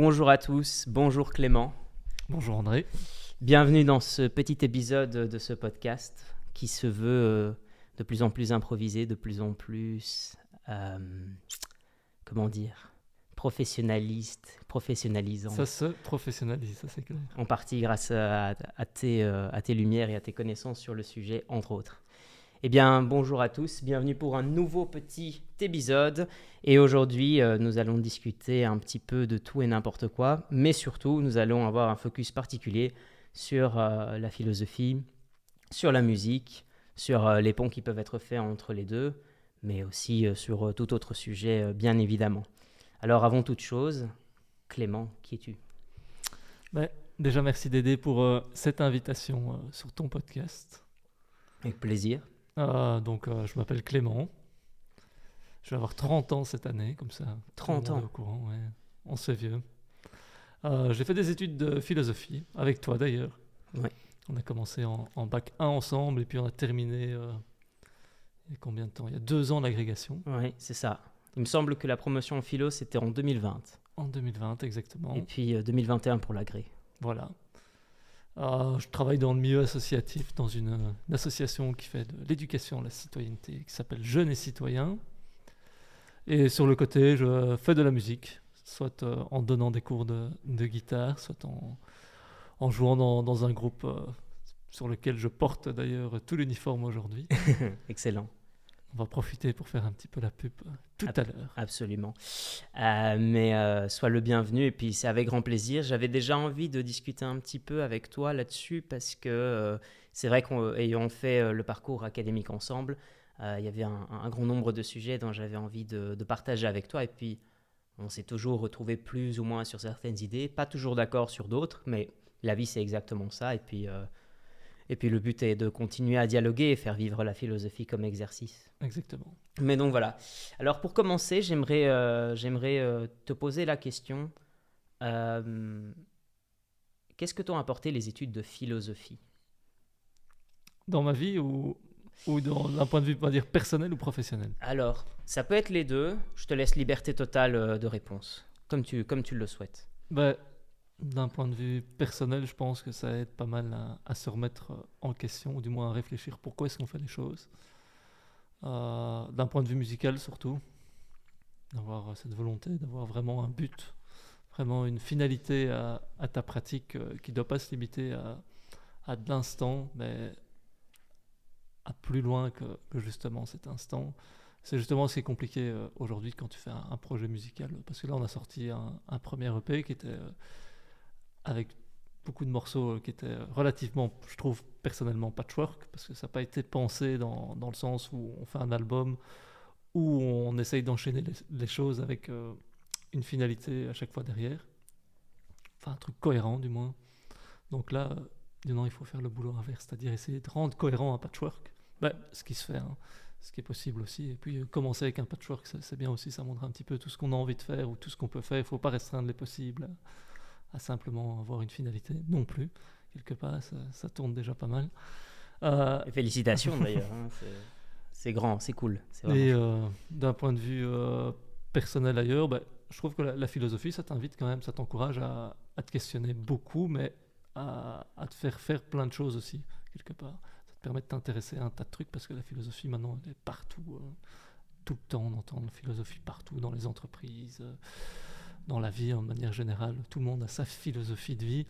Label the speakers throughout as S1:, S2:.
S1: bonjour à tous, bonjour Clément.
S2: Bonjour André.
S1: Bienvenue dans ce petit épisode de ce podcast qui se veut de plus en plus improvisé, de plus en plus, professionnalisant.
S2: Ça se professionnalise, ça c'est clair.
S1: En partie grâce à tes lumières et à tes connaissances sur le sujet, entre autres. Eh bien, bonjour à tous, bienvenue pour un nouveau petit épisode. Et aujourd'hui, nous allons discuter un petit peu de tout et n'importe quoi, mais surtout, nous allons avoir un focus particulier sur la philosophie, sur la musique, sur les ponts qui peuvent être faits entre les deux, mais aussi sur tout autre sujet, bien évidemment. Alors, avant toute chose, Clément, qui es-tu ?
S2: Déjà, merci Dédé pour cette invitation sur ton podcast.
S1: Avec plaisir.
S2: Je m'appelle Clément. Je vais avoir 30 ans cette année, comme ça.
S1: 30 ans.
S2: Au courant, ouais. On se fait vieux. J'ai fait des études de philosophie, avec toi d'ailleurs.
S1: Ouais.
S2: On a commencé en bac 1 ensemble, et puis on a terminé il y a combien de temps ? Il y a 2 ans l'agrégation.
S1: Oui, c'est ça. Il me semble que la promotion en philo, c'était en 2020.
S2: En 2020, exactement.
S1: Et puis 2021 pour l'agré.
S2: Voilà. Je travaille dans le milieu associatif, dans une association qui fait de l'éducation à la citoyenneté, qui s'appelle Jeunes et Citoyens. Et sur le côté, je fais de la musique, soit en donnant des cours de guitare, soit en jouant dans un groupe sur lequel je porte d'ailleurs tout l'uniforme aujourd'hui.
S1: Excellent.
S2: On va profiter pour faire un petit peu la pub tout à l'heure.
S1: Absolument. Mais sois le bienvenu et puis c'est avec grand plaisir. J'avais déjà envie de discuter un petit peu avec toi là-dessus parce que c'est vrai qu'ayant fait le parcours académique ensemble, il y avait un grand nombre de sujets dont j'avais envie de partager avec toi et puis on s'est toujours retrouvé plus ou moins sur certaines idées, pas toujours d'accord sur d'autres, mais la vie c'est exactement ça et puis le but est de continuer à dialoguer et faire vivre la philosophie comme exercice.
S2: Exactement.
S1: Mais donc voilà. Alors pour commencer, j'aimerais te poser la question. Qu'est-ce que t'ont apporté les études de philosophie ?
S2: Dans ma vie ou d'un point de vue, on va dire, personnel ou professionnel ?
S1: Alors, ça peut être les deux. Je te laisse liberté totale de réponse, comme tu le souhaites.
S2: D'un point de vue personnel, je pense que ça aide pas mal à se remettre en question, ou du moins à réfléchir pourquoi est-ce qu'on fait les choses. D'un point de vue musical surtout, d'avoir cette volonté, d'avoir vraiment un but, vraiment une finalité à ta pratique qui ne doit pas se limiter à de l'instant, mais à plus loin que justement cet instant. C'est justement ce qui est compliqué aujourd'hui quand tu fais un projet musical, parce que là on a sorti un premier EP qui était avec beaucoup de morceaux qui étaient relativement, je trouve personnellement, patchwork, parce que ça n'a pas été pensé dans le sens où on fait un album où on essaye d'enchaîner les choses avec une finalité à chaque fois derrière. Enfin, un truc cohérent du moins. Donc là, non, il faut faire le boulot inverse, c'est-à-dire essayer de rendre cohérent un patchwork. Ce qui se fait, hein, ce qui est possible aussi. Et puis commencer avec un patchwork, c'est bien aussi, ça montre un petit peu tout ce qu'on a envie de faire ou tout ce qu'on peut faire. Il ne faut pas restreindre les possibles à simplement avoir une finalité non plus. Quelque part, ça tourne déjà pas mal.
S1: Et félicitations d'ailleurs, hein, c'est grand, c'est cool. C'est
S2: et d'un point de vue personnel ailleurs, je trouve que la philosophie, ça t'invite quand même, ça t'encourage à te questionner beaucoup, mais à te faire plein de choses aussi, quelque part. Ça te permet de t'intéresser à un tas de trucs, parce que la philosophie, maintenant, elle est partout. Tout le temps, on entend la philosophie partout, dans les entreprises, dans la vie en manière générale. Tout le monde a sa philosophie de vie,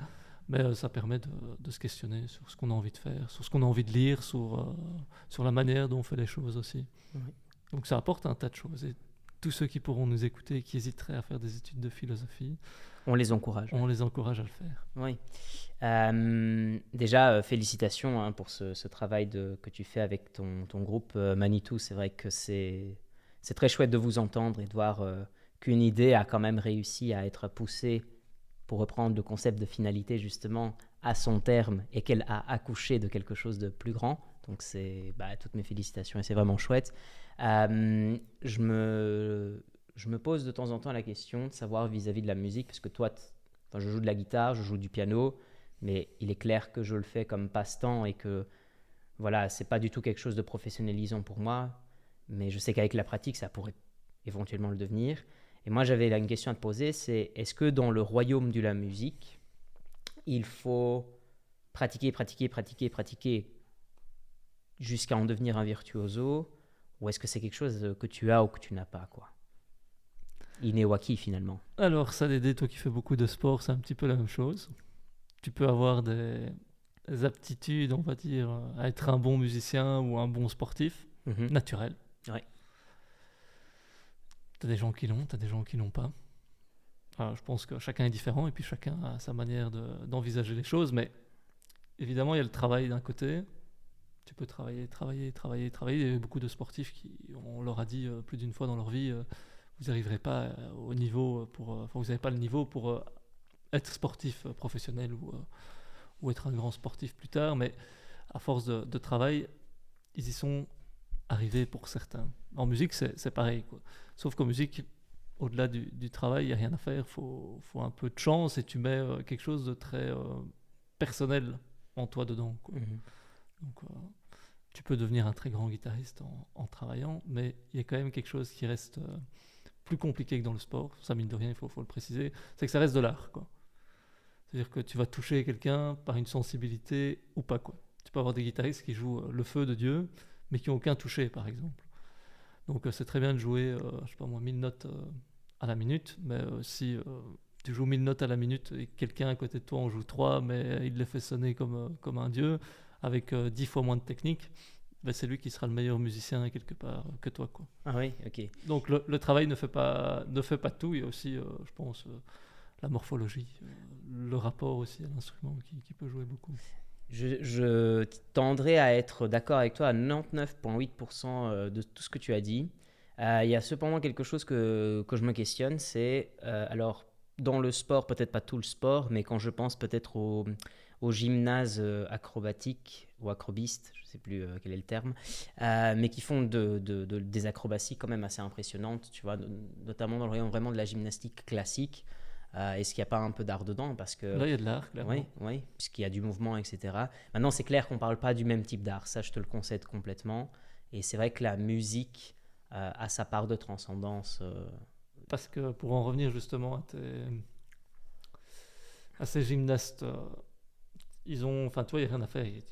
S2: mais ça permet de se questionner sur ce qu'on a envie de faire, sur ce qu'on a envie de lire, sur la manière dont on fait les choses aussi.
S1: Oui.
S2: Donc ça apporte un tas de choses, et tous ceux qui pourront nous écouter et qui hésiteraient à faire des études de philosophie,
S1: on les encourage.
S2: On les encourage à le faire.
S1: Oui. Déjà, félicitations pour ce travail que tu fais avec ton groupe Manitou. C'est vrai que c'est très chouette de vous entendre et de voir qu'une idée a quand même réussi à être poussée, pour reprendre le concept de finalité justement, à son terme, et qu'elle a accouché de quelque chose de plus grand. Donc c'est toutes mes félicitations et c'est vraiment chouette. Je me pose de temps en temps la question de savoir vis-à-vis de la musique, parce que toi, je joue de la guitare, je joue du piano, mais il est clair que je le fais comme passe-temps et que voilà, c'est pas du tout quelque chose de professionnalisant pour moi, mais je sais qu'avec la pratique, ça pourrait éventuellement le devenir. Et Et moi, j'avais là une question à te poser, c'est est-ce que dans le royaume de la musique, il faut pratiquer, pratiquer, pratiquer, pratiquer jusqu'à en devenir un virtuoso, ou est-ce que c'est quelque chose que tu as ou que tu n'as pas, quoi? Inné ou acquis, finalement.
S2: Alors, ça, Dédé, toi qui fais beaucoup de sport, c'est un petit peu la même chose. Tu peux avoir des aptitudes, on va dire, à être un bon musicien ou un bon sportif,
S1: Mhm.
S2: naturel.
S1: Ouais.
S2: T'as des gens qui l'ont, t'as des gens qui l'ont pas. Alors, je pense que chacun est différent et puis chacun a sa manière d'envisager les choses, mais évidemment, il y a le travail d'un côté. Tu peux travailler, travailler, travailler, travailler. Il y a beaucoup de sportifs qui, on leur a dit plus d'une fois dans leur vie, vous n'arriverez pas au niveau enfin, vous n'avez pas le niveau pour être sportif professionnel ou être un grand sportif plus tard, mais à force de travail, ils y sont arrivés pour certains. En musique, c'est pareil, quoi. Sauf qu'en musique, au-delà du travail, il n'y a rien à faire. Faut un peu de chance et tu mets quelque chose de très personnel en toi dedans, quoi.
S1: Mhm.
S2: Donc, tu peux devenir un très grand guitariste en travaillant, mais il y a quand même quelque chose qui reste plus compliqué que dans le sport. Ça, mine de rien, il faut le préciser. C'est que ça reste de l'art, quoi. C'est-à-dire que tu vas toucher quelqu'un par une sensibilité ou pas, quoi. Tu peux avoir des guitaristes qui jouent le feu de Dieu, mais qui n'ont aucun toucher, par exemple. Donc c'est très bien de jouer, je sais pas moi, 1000 notes à la minute, mais si tu joues 1000 notes à la minute et quelqu'un à côté de toi en joue 3, mais il les fait sonner comme un dieu, avec 10 fois moins de technique, ben, c'est lui qui sera le meilleur musicien quelque part que toi, quoi.
S1: Ah oui, ok.
S2: Donc le travail ne fait pas tout, il y a aussi, je pense, la morphologie, le rapport aussi à l'instrument qui peut jouer beaucoup.
S1: Je tendrais à être d'accord avec toi à 99,8% de tout ce que tu as dit. Il y a cependant quelque chose que je me questionne, c'est, alors, dans le sport, peut-être pas tout le sport, mais quand je pense peut-être au gymnase acrobatique ou acrobiste, je ne sais plus quel est le terme, mais qui font des acrobaties quand même assez impressionnantes, tu vois, notamment dans le rayon vraiment de la gymnastique classique. Est-ce qu'il n'y a pas un peu d'art dedans? Parce que
S2: Là, il y a de l'art,
S1: oui,
S2: clairement.
S1: oui, puisqu'il y a du mouvement, etc. Maintenant, c'est clair qu'on ne parle pas du même type d'art, ça je te le concède complètement. Et c'est vrai que la musique a sa part de transcendance.
S2: Parce que pour en revenir justement à ces gymnastes, ils ont, enfin toi, il n'y a rien à faire. Il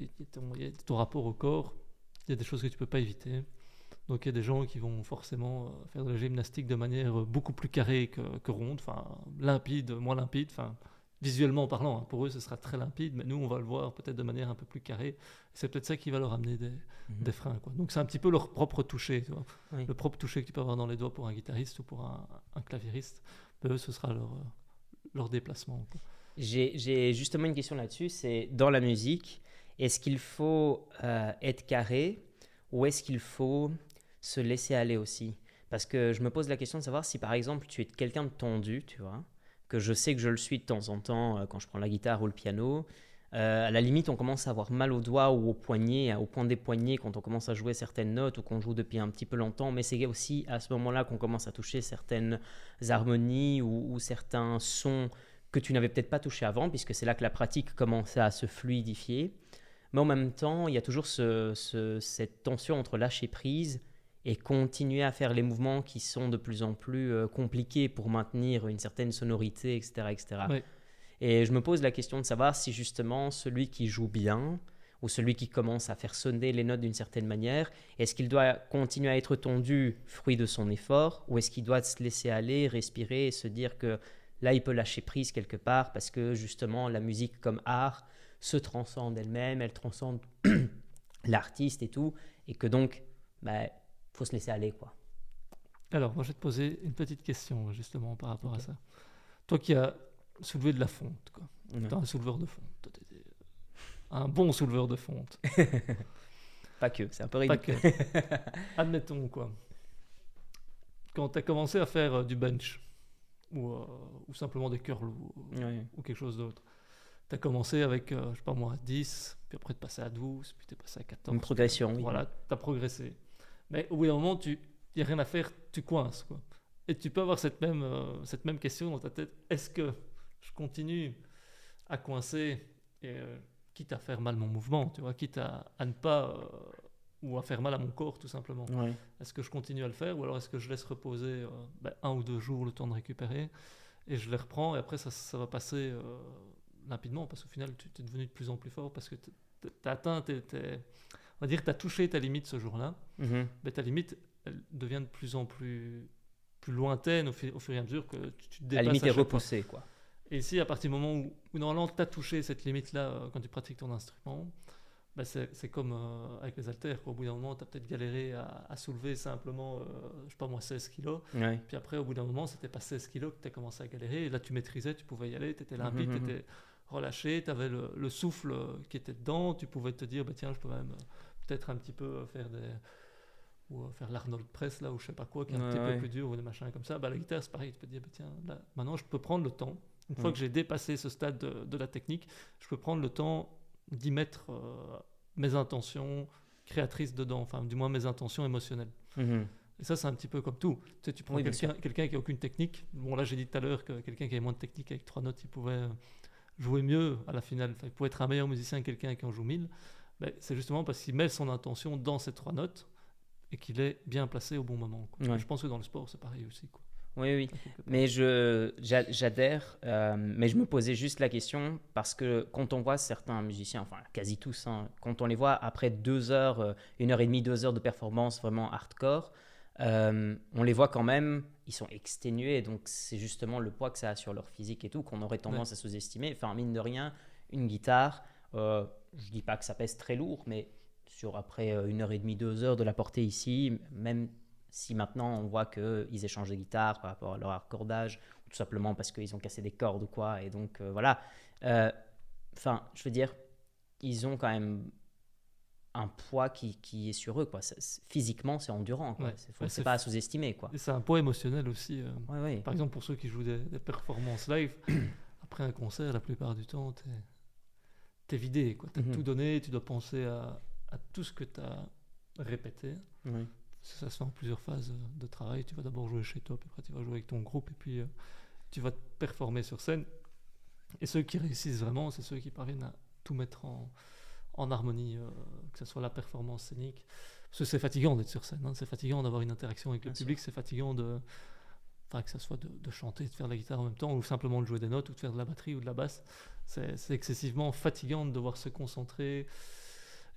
S2: y a ton rapport au corps, il y a des choses que tu ne peux pas éviter. Donc il y a des gens qui vont forcément faire de la gymnastique de manière beaucoup plus carrée que ronde, enfin limpide, moins limpide, enfin visuellement parlant, hein. Pour eux ce sera très limpide, mais nous on va le voir peut-être de manière un peu plus carrée. C'est peut-être ça qui va leur amener
S1: Mhm.
S2: des freins, quoi. Donc c'est un petit peu leur propre toucher, tu vois.
S1: Oui.
S2: Le propre toucher que tu peux avoir dans les doigts pour un guitariste ou pour un claviériste, ben, eux ce sera leur déplacement, quoi.
S1: J'ai justement une question là-dessus, c'est dans la musique, est-ce qu'il faut être carré ou est-ce qu'il faut se laisser aller aussi? Parce que je me pose la question de savoir si par exemple tu es quelqu'un de tendu, tu vois, que je sais que je le suis de temps en temps quand je prends la guitare ou le piano. À la limite, on commence à avoir mal aux doigts ou aux poignets, au point des poignets quand on commence à jouer certaines notes ou qu'on joue depuis un petit peu longtemps. Mais c'est aussi à ce moment-là qu'on commence à toucher certaines harmonies ou certains sons que tu n'avais peut-être pas touché avant, puisque c'est là que la pratique commençait à se fluidifier. Mais en même temps, il y a toujours cette tension entre lâcher prise et continuer à faire les mouvements qui sont de plus en plus compliqués pour maintenir une certaine sonorité, etc., etc.
S2: Ouais.
S1: Et je me pose la question de savoir si justement celui qui joue bien ou celui qui commence à faire sonner les notes d'une certaine manière, est-ce qu'il doit continuer à être tendu, fruit de son effort, ou est-ce qu'il doit se laisser aller, respirer et se dire que là, il peut lâcher prise quelque part parce que justement, la musique comme art se transcende elle-même, elle transcende l'artiste et tout, et que donc, bah, faut se laisser aller, quoi.
S2: Alors moi je vais te poser une petite question justement par rapport à
S1: Ok.
S2: ça. Toi qui as soulevé de la fonte, quoi.
S1: Ouais.
S2: T'es un souleveur de fonte. Toi, t'es un bon souleveur de fonte.
S1: Pas que, c'est un peu
S2: Pas
S1: ridicule.
S2: que. Admettons, quoi. Quand tu as commencé à faire du bench ou simplement des curls
S1: Ouais.
S2: ou quelque chose d'autre, tu as commencé avec, je sais pas moi, 10, puis après tu passé à 12, puis tu es passé à 14.
S1: Une progression, oui.
S2: Voilà, tu as progressé. Mais au bout d'un moment, il n'y a rien à faire, tu coinces, quoi. Et tu peux avoir cette même question dans ta tête. Est-ce que je continue à coincer, et, quitte à faire mal mon mouvement, tu vois, quitte à ne pas ou à faire mal à mon corps tout simplement.
S1: Ouais.
S2: Est-ce que je continue à le faire ou alors est-ce que je laisse reposer 1 ou 2 jours le temps de récupérer et je les reprends et après ça va passer rapidement parce qu'au final tu es devenu de plus en plus fort parce que tu as atteint on va dire que tu as touché ta limite ce jour-là,
S1: Mhm.
S2: mais ta limite elle devient de plus en plus lointaine au fur et à mesure que tu te
S1: La
S2: dépasses
S1: limite
S2: à
S1: est
S2: chaque fois.
S1: repoussée, quoi.
S2: Et ici, à partir du moment où normalement tu as touché cette limite-là quand tu pratiques ton instrument, c'est comme avec les haltères, quoi. Au bout d'un moment, tu as peut-être galéré à soulever simplement, je sais pas moi, 16 kilos.
S1: Ouais.
S2: Puis après, au bout d'un moment, c'était pas 16 kilos que tu as commencé à galérer. Et là, tu maîtrisais, tu pouvais y aller, tu étais limpide, tu
S1: Mhm.
S2: étais relâché, tu avais le souffle qui était dedans. Tu pouvais te dire, tiens, je peux même peut-être un petit peu faire l'Arnold Press, là, ou je sais pas quoi, qui est un petit peu
S1: Ouais.
S2: plus dur, ou des machins comme ça. La guitare, c'est pareil. Tu peux te dire, tiens, là, maintenant, je peux prendre le temps. Une fois
S1: Ouais.
S2: que j'ai dépassé ce stade de la technique, je peux prendre le temps d'y mettre mes intentions créatrices dedans, enfin du moins mes intentions émotionnelles.
S1: Mhm.
S2: Et ça, c'est un petit peu comme tout. Tu sais, tu prends
S1: Oui, bien
S2: quelqu'un qui a aucune technique. Bon, là, j'ai dit tout à l'heure que quelqu'un qui avait moins de technique avec 3 notes, il pouvait jouer mieux à la finale. Enfin, il pouvait être un meilleur musicien que quelqu'un qui en joue 1000. Mais c'est justement parce qu'il met son intention dans ces 3 notes et qu'il est bien placé au bon moment, quoi.
S1: Ouais.
S2: Je pense que dans le sport, c'est pareil aussi, quoi.
S1: Oui, oui.
S2: Quelque part.
S1: Mais j'adhère, mais je me posais juste la question parce que quand on voit certains musiciens, enfin quasi tous, hein, quand on les voit après 2 heures, 1 heure et demie, 2 heures de performance vraiment hardcore, on les voit quand même, ils sont exténués, donc c'est justement le poids que ça a sur leur physique et tout qu'on aurait tendance à sous-estimer. Enfin, mine de rien, une guitare, je dis pas que ça pèse très lourd, mais sur après 1 heure et demie, 2 heures de la porter ici, même si maintenant on voit qu'ils échangent de guitare par rapport à leur accordage, tout simplement parce qu'ils ont cassé des cordes ou quoi, et donc voilà. Enfin, je veux dire, ils ont quand même un poids qui est sur eux, quoi. Physiquement, c'est endurant, quoi.
S2: Ouais.
S1: C'est pas à sous-estimer, quoi.
S2: Et c'est un poids émotionnel aussi.
S1: Ouais, ouais.
S2: Par exemple, pour ceux qui jouent des performances live, après un concert, la plupart du temps, t'es vidé, quoi. T'as tout donné, tu dois penser à tout ce que t'as répété.
S1: Ouais.
S2: Ça se fait en plusieurs phases de travail. Tu vas d'abord jouer chez toi, puis après tu vas jouer avec ton groupe, et puis tu vas te performer sur scène. Et ceux qui réussissent vraiment, c'est ceux qui parviennent à tout mettre en harmonie, que ce soit la performance scénique. Parce que c'est fatigant d'être sur scène, hein. C'est fatigant d'avoir une interaction avec le public, c'est fatigant que ce soit de chanter, de faire de la guitare en même temps, ou simplement de jouer des notes, ou de faire de la batterie ou de la basse. C'est excessivement fatigant de devoir se concentrer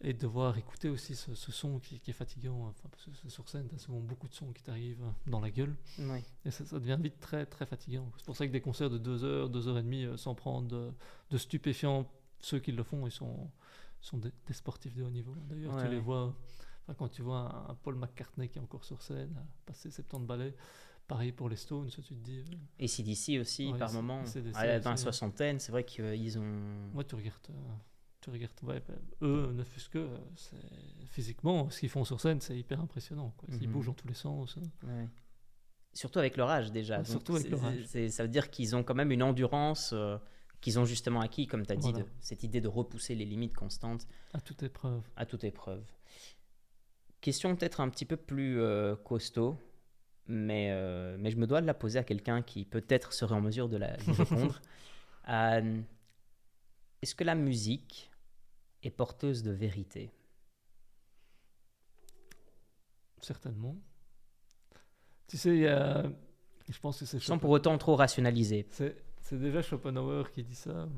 S2: et de devoir écouter aussi ce son qui est fatigant. Enfin, parce que sur scène, tu as souvent beaucoup de sons qui t'arrivent dans la gueule.
S1: Ouais.
S2: Et ça devient vite très, très fatigant. C'est pour ça que des concerts de 2 heures, 2 heures et demie, sans prendre de stupéfiants, ceux qui le font, ils sont des sportifs de haut niveau. D'ailleurs, tu les vois, quand tu vois un Paul McCartney qui est encore sur scène, passer 70 ballets, pareil pour les Stones, tu te dis.
S1: Et CDC aussi, par moment,
S2: AC/DC
S1: dans la
S2: aussi.
S1: soixantaine, c'est vrai qu'ils ont.
S2: Ouais, tu regardes, eux, ne fût-ce que physiquement, ce qu'ils font sur scène, c'est hyper impressionnant, quoi. Ils bougent dans tous les sens.
S1: Ouais. Surtout avec leur âge déjà.
S2: Ouais,
S1: Donc,
S2: surtout avec leur âge.
S1: Ça veut dire qu'ils ont quand même une endurance qu'ils ont justement acquis, comme tu as dit,
S2: Voilà.
S1: cette idée de repousser les limites constantes
S2: À toute épreuve.
S1: à toute épreuve. Question peut-être un petit peu plus costaud, mais je me dois de la poser à quelqu'un qui peut-être serait en mesure de répondre. Est-ce que la musique est porteuse de vérité?
S2: Certainement. Tu sais, il y a... Je pense que c'est
S1: Sans pour autant trop rationaliser.
S2: C'est déjà Schopenhauer qui dit ça.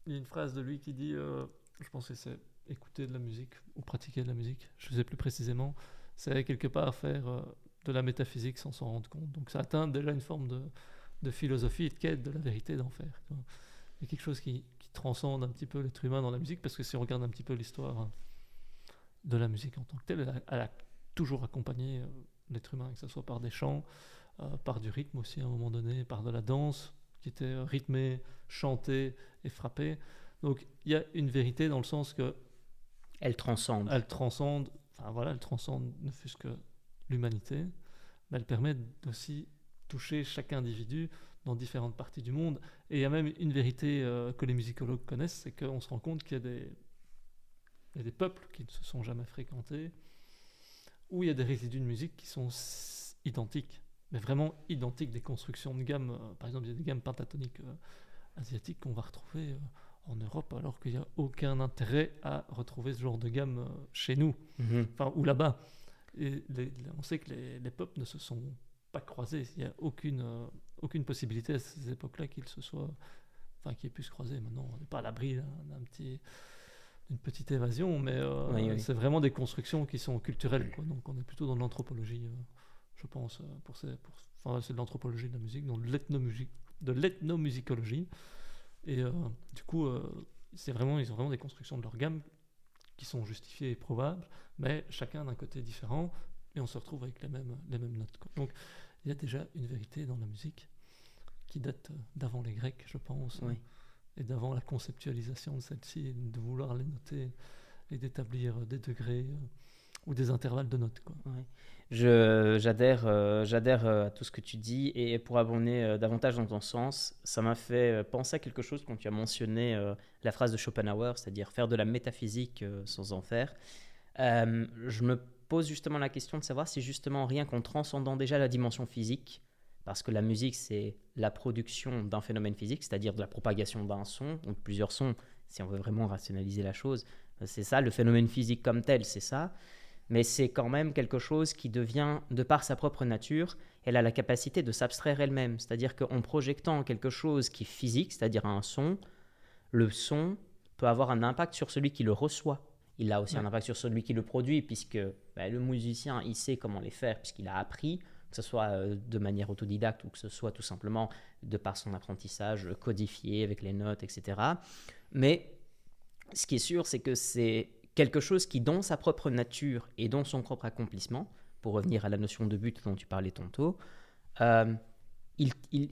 S2: Il y a une phrase de lui qui dit, je pense que c'est écouter de la musique ou pratiquer de la musique, je ne sais plus précisément, c'est quelque part faire de la métaphysique sans s'en rendre compte. Donc ça atteint déjà une forme de philosophie et de quête de la vérité d'en faire. Il y a quelque chose qui transcende un petit peu l'être humain dans la musique, parce que si on regarde un petit peu l'histoire de la musique en tant que telle, elle a toujours accompagné l'être humain, que ce soit par des chants, par du rythme aussi à un moment donné, par de la danse qui était rythmée, chantée et frappée. Donc il y a une vérité dans le sens que
S1: elle transcende.
S2: Elle transcende ne fût-ce que l'humanité, mais elle permet aussi toucher chaque individu dans différentes parties du monde. Et il y a même une vérité que les musicologues connaissent, c'est qu'on se rend compte qu'il y a des peuples qui ne se sont jamais fréquentés, où il y a des résidus de musique qui sont identiques, mais vraiment identiques, des constructions de gamme. Par exemple, il y a des gammes pentatoniques asiatiques qu'on va retrouver en Europe, alors qu'il n'y a aucun intérêt à retrouver ce genre de gamme chez nous, enfin, ou là-bas. Et on sait que les peuples ne se sont pas croisés. Il n'y a aucune possibilité à ces époques-là qu'ils se soient, enfin, qu'ils aient pu se croiser. Maintenant, on n'est pas à l'abri d'une petite évasion, mais
S1: Oui, oui.
S2: c'est vraiment des constructions qui sont culturelles, quoi. Donc on est plutôt dans de l'anthropologie, je pense, enfin, c'est de l'anthropologie de la musique, dans de l'ethnomusicologie. Et du coup, ils ont vraiment des constructions de leur gamme qui sont justifiées et probables, mais chacun d'un côté différent, et on se retrouve avec les mêmes notes, quoi. Donc il y a déjà une vérité dans la musique qui date d'avant les Grecs, je pense,
S1: Oui.
S2: et d'avant la conceptualisation de celle-ci, de vouloir les noter et d'établir des degrés ou des intervalles de notes, quoi.
S1: Ouais. J'adhère à tout ce que tu dis et pour abonder davantage dans ton sens, ça m'a fait penser à quelque chose quand tu as mentionné la phrase de Schopenhauer, c'est-à-dire faire de la métaphysique sans en faire. Je me pose justement la question de savoir si justement rien qu'en transcendant déjà la dimension physique, parce que la musique c'est la production d'un phénomène physique, c'est-à-dire de la propagation d'un son ou de plusieurs sons, si on veut vraiment rationaliser la chose, c'est ça le phénomène physique comme tel, c'est ça. Mais c'est quand même quelque chose qui devient, de par sa propre nature, elle a la capacité de s'abstraire elle-même. C'est-à-dire qu'en projetant quelque chose qui est physique, c'est-à-dire un son, le son peut avoir un impact sur celui qui le reçoit. Il a aussi un impact sur celui qui le produit, puisque le musicien, il sait comment les faire, puisqu'il a appris, que ce soit de manière autodidacte ou que ce soit tout simplement de par son apprentissage codifié avec les notes, etc. Mais ce qui est sûr, c'est que c'est quelque chose qui, dans sa propre nature et dans son propre accomplissement, pour revenir à la notion de but dont tu parlais tantôt, euh,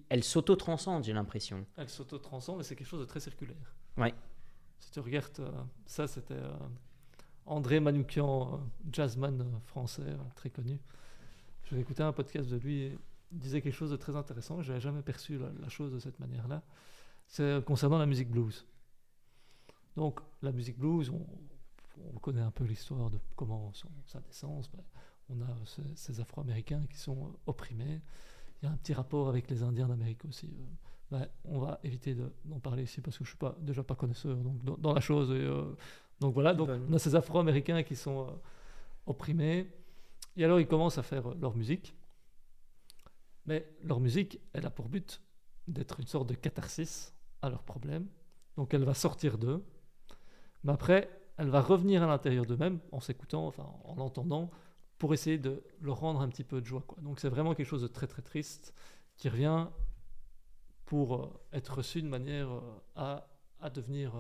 S1: elle s'auto-transcende, j'ai l'impression.
S2: Elle s'auto-transcende, mais c'est quelque chose de très circulaire.
S1: Ouais.
S2: Si tu regardes, ça c'était André Manoukian, jazzman français très connu. J'avais écouté un podcast de lui et il disait quelque chose de très intéressant. Je n'avais jamais perçu la chose de cette manière-là. C'est concernant la musique blues. Donc la musique blues, on connaît un peu l'histoire de comment sa naissance. On a ces Afro-Américains qui sont opprimés. Il y a un petit rapport avec les Indiens d'Amérique aussi. On va éviter d'en parler ici parce que je ne suis déjà pas connaisseur donc, dans la chose. Donc voilà, donc on a ces Afro-Américains qui sont opprimés. Et alors ils commencent à faire leur musique. Mais leur musique, elle a pour but d'être une sorte de catharsis à leurs problèmes. Donc elle va sortir d'eux. Mais après, elle va revenir à l'intérieur d'eux-mêmes en s'écoutant, enfin en l'entendant, pour essayer de leur rendre un petit peu de joie, quoi. Donc c'est vraiment quelque chose de très très triste qui revient pour être reçu de manière à devenir,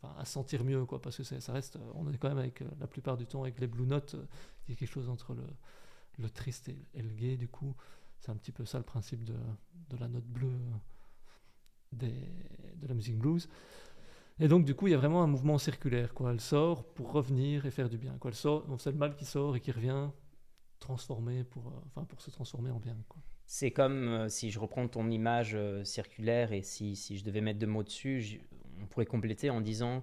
S2: à sentir mieux, quoi, parce que ça reste, on est quand même avec la plupart du temps avec les blue notes, il y a quelque chose entre le triste et le gai, du coup c'est un petit peu ça le principe de la note bleue de la musique blues. Et donc du coup il y a vraiment un mouvement circulaire, quoi. Elle sort pour revenir et faire du bien, quoi. Elle sort, donc c'est le mal qui sort et qui revient transformé pour se transformer en bien, quoi.
S1: C'est comme si je reprends ton image circulaire et si je devais mettre deux mots dessus, on pourrait compléter en disant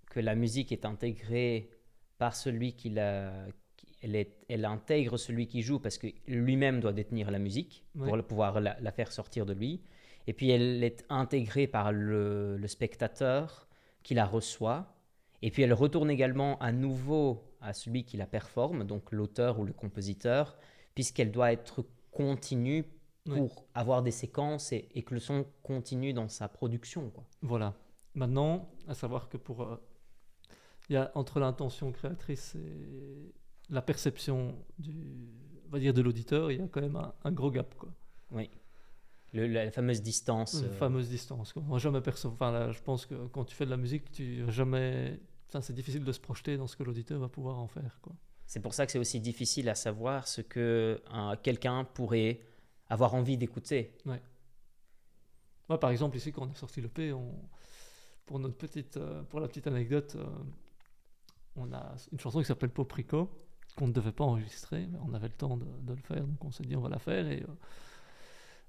S1: que la musique est intégrée par celui qui elle intègre celui qui joue parce que lui-même doit détenir la musique pour pouvoir la faire sortir de lui. Et puis elle est intégrée par le spectateur qui la reçoit. Et puis elle retourne également à nouveau à celui qui la performe, donc l'auteur ou le compositeur, puisqu'elle doit être continue pour avoir des séquences et que le son continue dans sa production, quoi.
S2: Voilà. Maintenant, à savoir que il y a entre l'intention créatrice et la perception on va dire de l'auditeur, il y a quand même un gros gap, quoi.
S1: Oui. La fameuse distance.
S2: Une fameuse distance, quoi. Moi, jamais je pense que quand tu fais de la musique, c'est difficile de se projeter dans ce que l'auditeur va pouvoir en faire, quoi.
S1: C'est pour ça que c'est aussi difficile à savoir ce que quelqu'un pourrait avoir envie d'écouter.
S2: Ouais. Moi, par exemple, ici, quand on a sorti l'EP, pour la petite anecdote, on a une chanson qui s'appelle Poprico, qu'on ne devait pas enregistrer, mais on avait le temps de le faire, donc on s'est dit on va la faire, et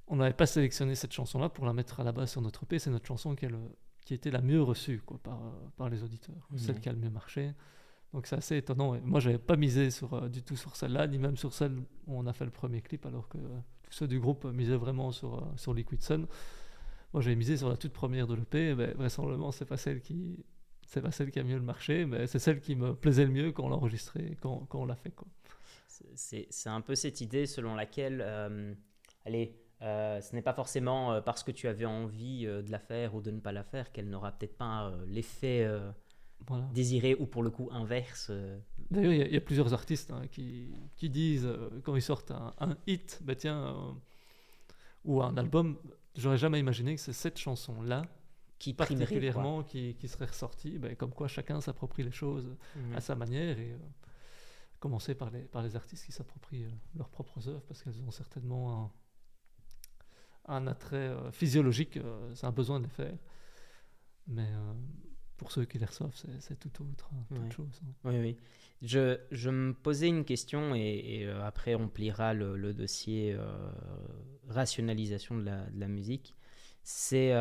S2: on n'avait pas sélectionné cette chanson-là pour la mettre à la base sur notre EP. C'est notre chanson qui était la mieux reçue, quoi, par les auditeurs, celle qui a le mieux marché. Donc c'est assez étonnant. Et moi, j'avais pas misé du tout sur celle-là, ni même sur celle où on a fait le premier clip, alors que tous ceux du groupe misaient vraiment sur Liquid Sun. moi j'avais misé sur la toute première de l'EP, mais vraisemblablement c'est pas celle qui a mieux marché, mais c'est celle qui me plaisait le mieux quand on l'a enregistrée, quand on l'a fait, quoi.
S1: C'est un peu cette idée selon laquelle, allez, ce n'est pas forcément parce que tu avais envie de la faire ou de ne pas la faire qu'elle n'aura peut-être pas l'effet
S2: Voilà.
S1: désiré ou pour le coup inverse.
S2: D'ailleurs, il y a plusieurs artistes hein, qui disent, quand ils sortent un hit, bah tiens, ou un album, j'aurais jamais imaginé que c'est cette chanson-là,
S1: Qui primerait, quoi.
S2: particulièrement, qui serait ressortie. Bah, comme quoi chacun s'approprie les choses
S1: Mhm.
S2: à sa manière, et commencer par les artistes qui s'approprient leurs propres œuvres, parce qu'elles ont certainement un attrait physiologique, c'est un besoin de les faire. Mais pour ceux qui les reçoivent, c'est tout autre, toute
S1: Ouais.
S2: chose. Hein.
S1: Oui, oui. Je me posais une question et après on pliera le dossier rationalisation de la musique. C'est,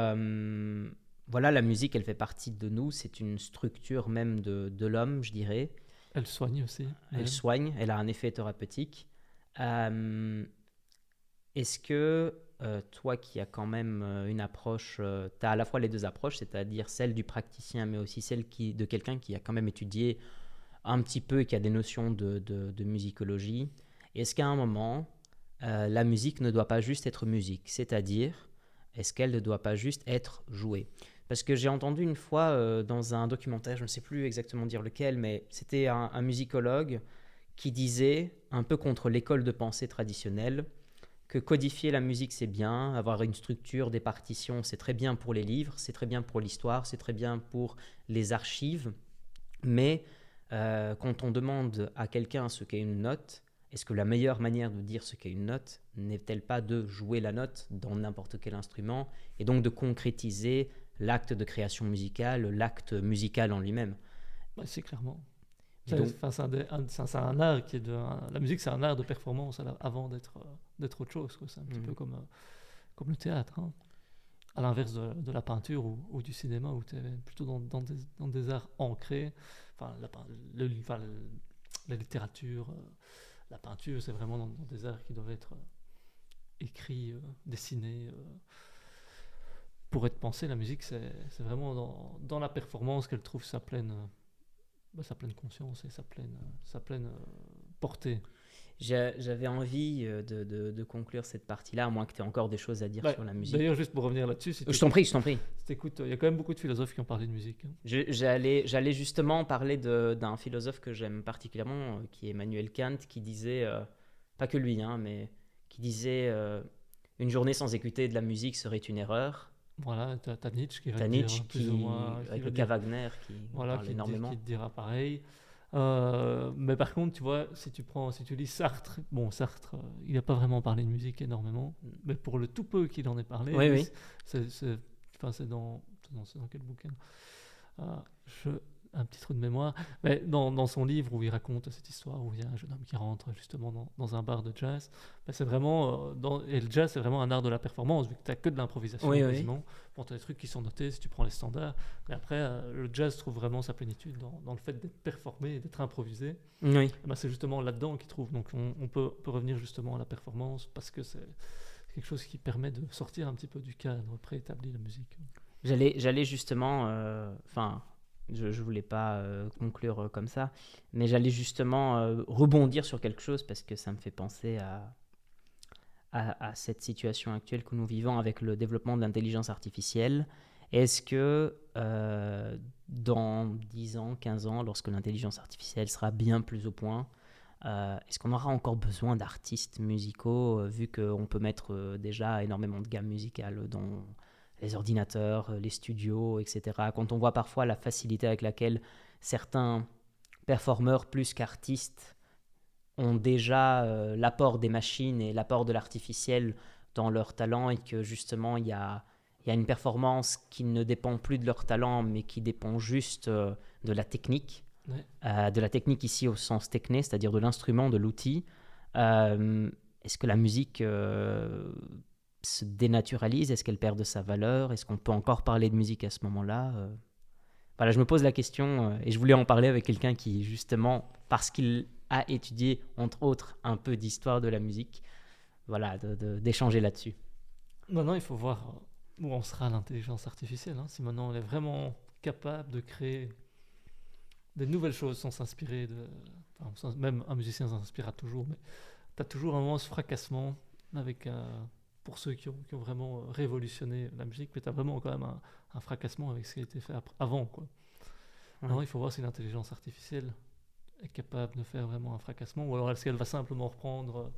S1: voilà, la musique, elle fait partie de nous, c'est une structure même de l'homme, je dirais.
S2: Elle soigne aussi.
S1: Elle
S2: Même.
S1: soigne, elle a un effet thérapeutique. Euh, Est-ce que toi qui as quand même une approche, tu as à la fois les deux approches, c'est-à-dire celle du praticien, mais aussi celle de quelqu'un qui a quand même étudié un petit peu et qui a des notions de musicologie. Est-ce qu'à un moment, la musique ne doit pas juste être musique, c'est-à-dire, est-ce qu'elle ne doit pas juste être jouée? Parce que j'ai entendu une fois dans un documentaire, je ne sais plus exactement dire lequel, mais c'était un musicologue qui disait, un peu contre l'école de pensée traditionnelle, que codifier la musique c'est bien, avoir une structure, des partitions, c'est très bien pour les livres, c'est très bien pour l'histoire, c'est très bien pour les archives, mais quand on demande à quelqu'un ce qu'est une note, est-ce que la meilleure manière de dire ce qu'est une note n'est-elle pas de jouer la note dans n'importe quel instrument et donc de concrétiser l'acte de création musicale, l'acte musical en lui-même?
S2: Bah, c'est clairement.
S1: Et donc,
S2: C'est un art qui est la musique, c'est un art de performance avant d'être autre chose. Quoi. C'est un petit peu comme le théâtre. Hein. À l'inverse de la peinture ou du cinéma, où tu es plutôt dans des arts ancrés. Enfin, la littérature, la peinture, c'est vraiment dans des arts qui doivent être écrits, dessinés. Pour être pensé, la musique, c'est vraiment dans la performance qu'elle trouve sa pleine conscience et sa pleine portée.
S1: j'avais envie de conclure cette partie-là, à moins que tu aies encore des choses à dire
S2: Bah,
S1: sur la musique.
S2: d'ailleurs, juste pour revenir là-dessus,
S1: Je t'en prie, je t'en prie.
S2: il y a quand même beaucoup de philosophes qui ont parlé de musique. Hein.
S1: J'allais justement parler d'un philosophe que j'aime particulièrement, qui est Emmanuel Kant, qui disait, pas que lui, hein, mais qui disait une journée sans écouter de la musique serait une erreur.
S2: Voilà, t'as Nietzsche qui va
S1: T'as
S2: te dire
S1: Nietzsche
S2: plus ou moins, qui
S1: avec
S2: va
S1: le
S2: dire,
S1: cas Wagner, qui en
S2: voilà,
S1: parle énormément.
S2: qui te dira pareil. Mais par contre, tu vois, si tu lis Sartre, bon, Sartre, il n'a pas vraiment parlé de musique énormément, mais pour le tout peu qu'il en ait parlé,
S1: Oui, oui.
S2: c'est dans quel bouquin je, un petit trou de mémoire, mais dans son livre où il raconte cette histoire où il y a un jeune homme qui rentre justement dans un bar de jazz, ben c'est vraiment, et le jazz c'est vraiment un art de la performance, vu que tu n'as que de l'improvisation
S1: Oui, oui.
S2: quasiment. Bon, tu as des trucs qui sont notés si tu prends les standards, mais après le jazz trouve vraiment sa plénitude dans le fait d'être performé et d'être improvisé.
S1: Oui.
S2: Et ben, c'est justement là-dedans qu'il trouve, donc on peut revenir justement à la performance, parce que c'est quelque chose qui permet de sortir un petit peu du cadre préétabli de la musique.
S1: J'allais justement, enfin, je voulais pas conclure comme ça, mais j'allais justement rebondir sur quelque chose parce que ça me fait penser à cette situation actuelle que nous vivons avec le développement de l'intelligence artificielle. Est-ce que dans 10 ans, 15 ans, lorsque l'intelligence artificielle sera bien plus au point, est-ce qu'on aura encore besoin d'artistes musicaux, vu qu'on peut mettre déjà énormément de gammes musicales dans les ordinateurs, les studios, etc. Quand on voit parfois la facilité avec laquelle certains performeurs plus qu'artistes ont déjà l'apport des machines et l'apport de l'artificiel dans leur talent, et que justement il y a une performance qui ne dépend plus de leur talent mais qui dépend juste de la technique, de la technique ici au sens techné, c'est-à-dire de l'instrument, de l'outil. Est-ce que la musique se dénaturalise? Est-ce qu'elle perd de sa valeur? Est-ce qu'on peut encore parler de musique à ce moment-là? Voilà, je me pose la question et je voulais en parler avec quelqu'un qui, justement, parce qu'il a étudié, entre autres, un peu d'histoire de la musique, voilà, d'échanger là-dessus.
S2: Maintenant, il faut voir où en sera l'intelligence artificielle, hein, si maintenant elle est vraiment capable de créer des nouvelles choses sans s'inspirer de... Enfin, même un musicien s'inspirera toujours, mais tu as toujours un moment ce fracassement avec... pour ceux qui ont vraiment révolutionné la musique, mais tu as vraiment quand même un fracassement avec ce qui a été fait avant, quoi.
S1: Ouais.
S2: Non, il faut voir si l'intelligence artificielle est capable de faire vraiment un fracassement, ou alors est-ce qu'elle va simplement reprendre...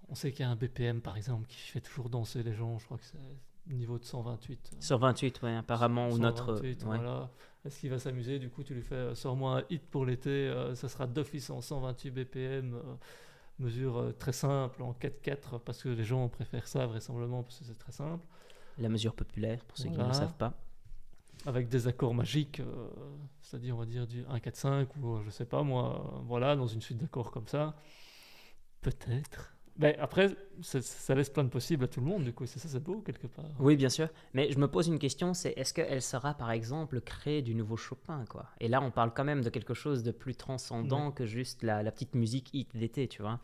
S2: on sait qu'il y a un BPM, par exemple, qui fait toujours danser les gens, je crois que c'est niveau de 128.
S1: Sur 28, ouais, apparemment, ou notre...
S2: 128,
S1: ouais.
S2: voilà. Est-ce qu'il va s'amuser? Du coup, tu lui fais sors-moi un hit pour l'été, ça sera d'office en 128 BPM, mesure très simple, en 4/4, parce que les gens préfèrent ça vraisemblablement, parce que c'est très simple.
S1: La mesure populaire, pour ceux qui ne le
S2: Voilà.
S1: savent pas.
S2: Avec des accords magiques, c'est-à-dire, on va dire, du 1/4/5, ou je sais pas moi, voilà, dans une suite d'accords comme ça. Peut-être. Mais après, ça laisse plein de possibles à tout le monde, du coup, c'est beau quelque part.
S1: Oui, bien sûr. Mais je me pose une question, c'est est-ce qu'elle sera, par exemple, créer du nouveau Chopin, quoi? Et là, on parle quand même de quelque chose de plus transcendant que juste la petite musique hit d'été, tu vois.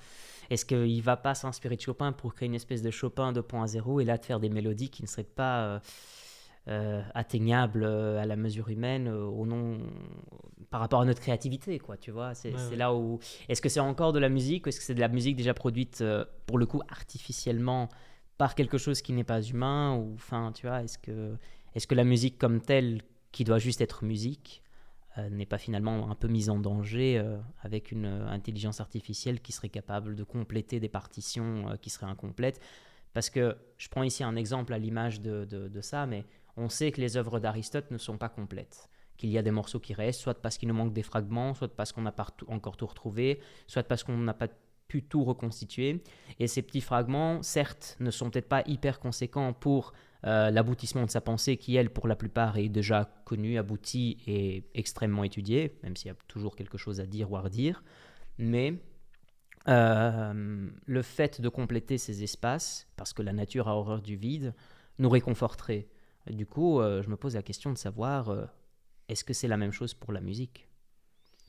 S1: Est-ce qu'il va pas s'inspirer de Chopin pour créer une espèce de Chopin 2.0 et là, de faire des mélodies qui ne seraient pas atteignables à la mesure humaine, au nom, par rapport à notre créativité, quoi, tu vois. C'est
S2: Ouais.
S1: là où... Est-ce que c'est encore de la musique ou est-ce que c'est de la musique déjà produite, pour le coup, artificiellement par quelque chose qui n'est pas humain ou, enfin, tu vois, est-ce que la musique comme telle, qui doit juste être musique, n'est pas finalement un peu mise en danger avec une intelligence artificielle qui serait capable de compléter des partitions qui seraient incomplètes? Parce que je prends ici un exemple à l'image de ça, mais on sait que les œuvres d'Aristote ne sont pas complètes, qu'il y a des morceaux qui restent, soit parce qu'il nous manque des fragments, soit parce qu'on n'a pas encore tout retrouvé, soit parce qu'on n'a pas pu tout reconstituer. Et ces petits fragments, certes, ne sont peut-être pas hyper conséquents pour l'aboutissement de sa pensée, qui, elle, pour la plupart, est déjà connue, aboutie et extrêmement étudiée, même s'il y a toujours quelque chose à dire ou à redire. Mais le fait de compléter ces espaces, parce que la nature a horreur du vide, nous réconforterait. Du coup, je me pose la question de savoir, est-ce que c'est la même chose pour la musique?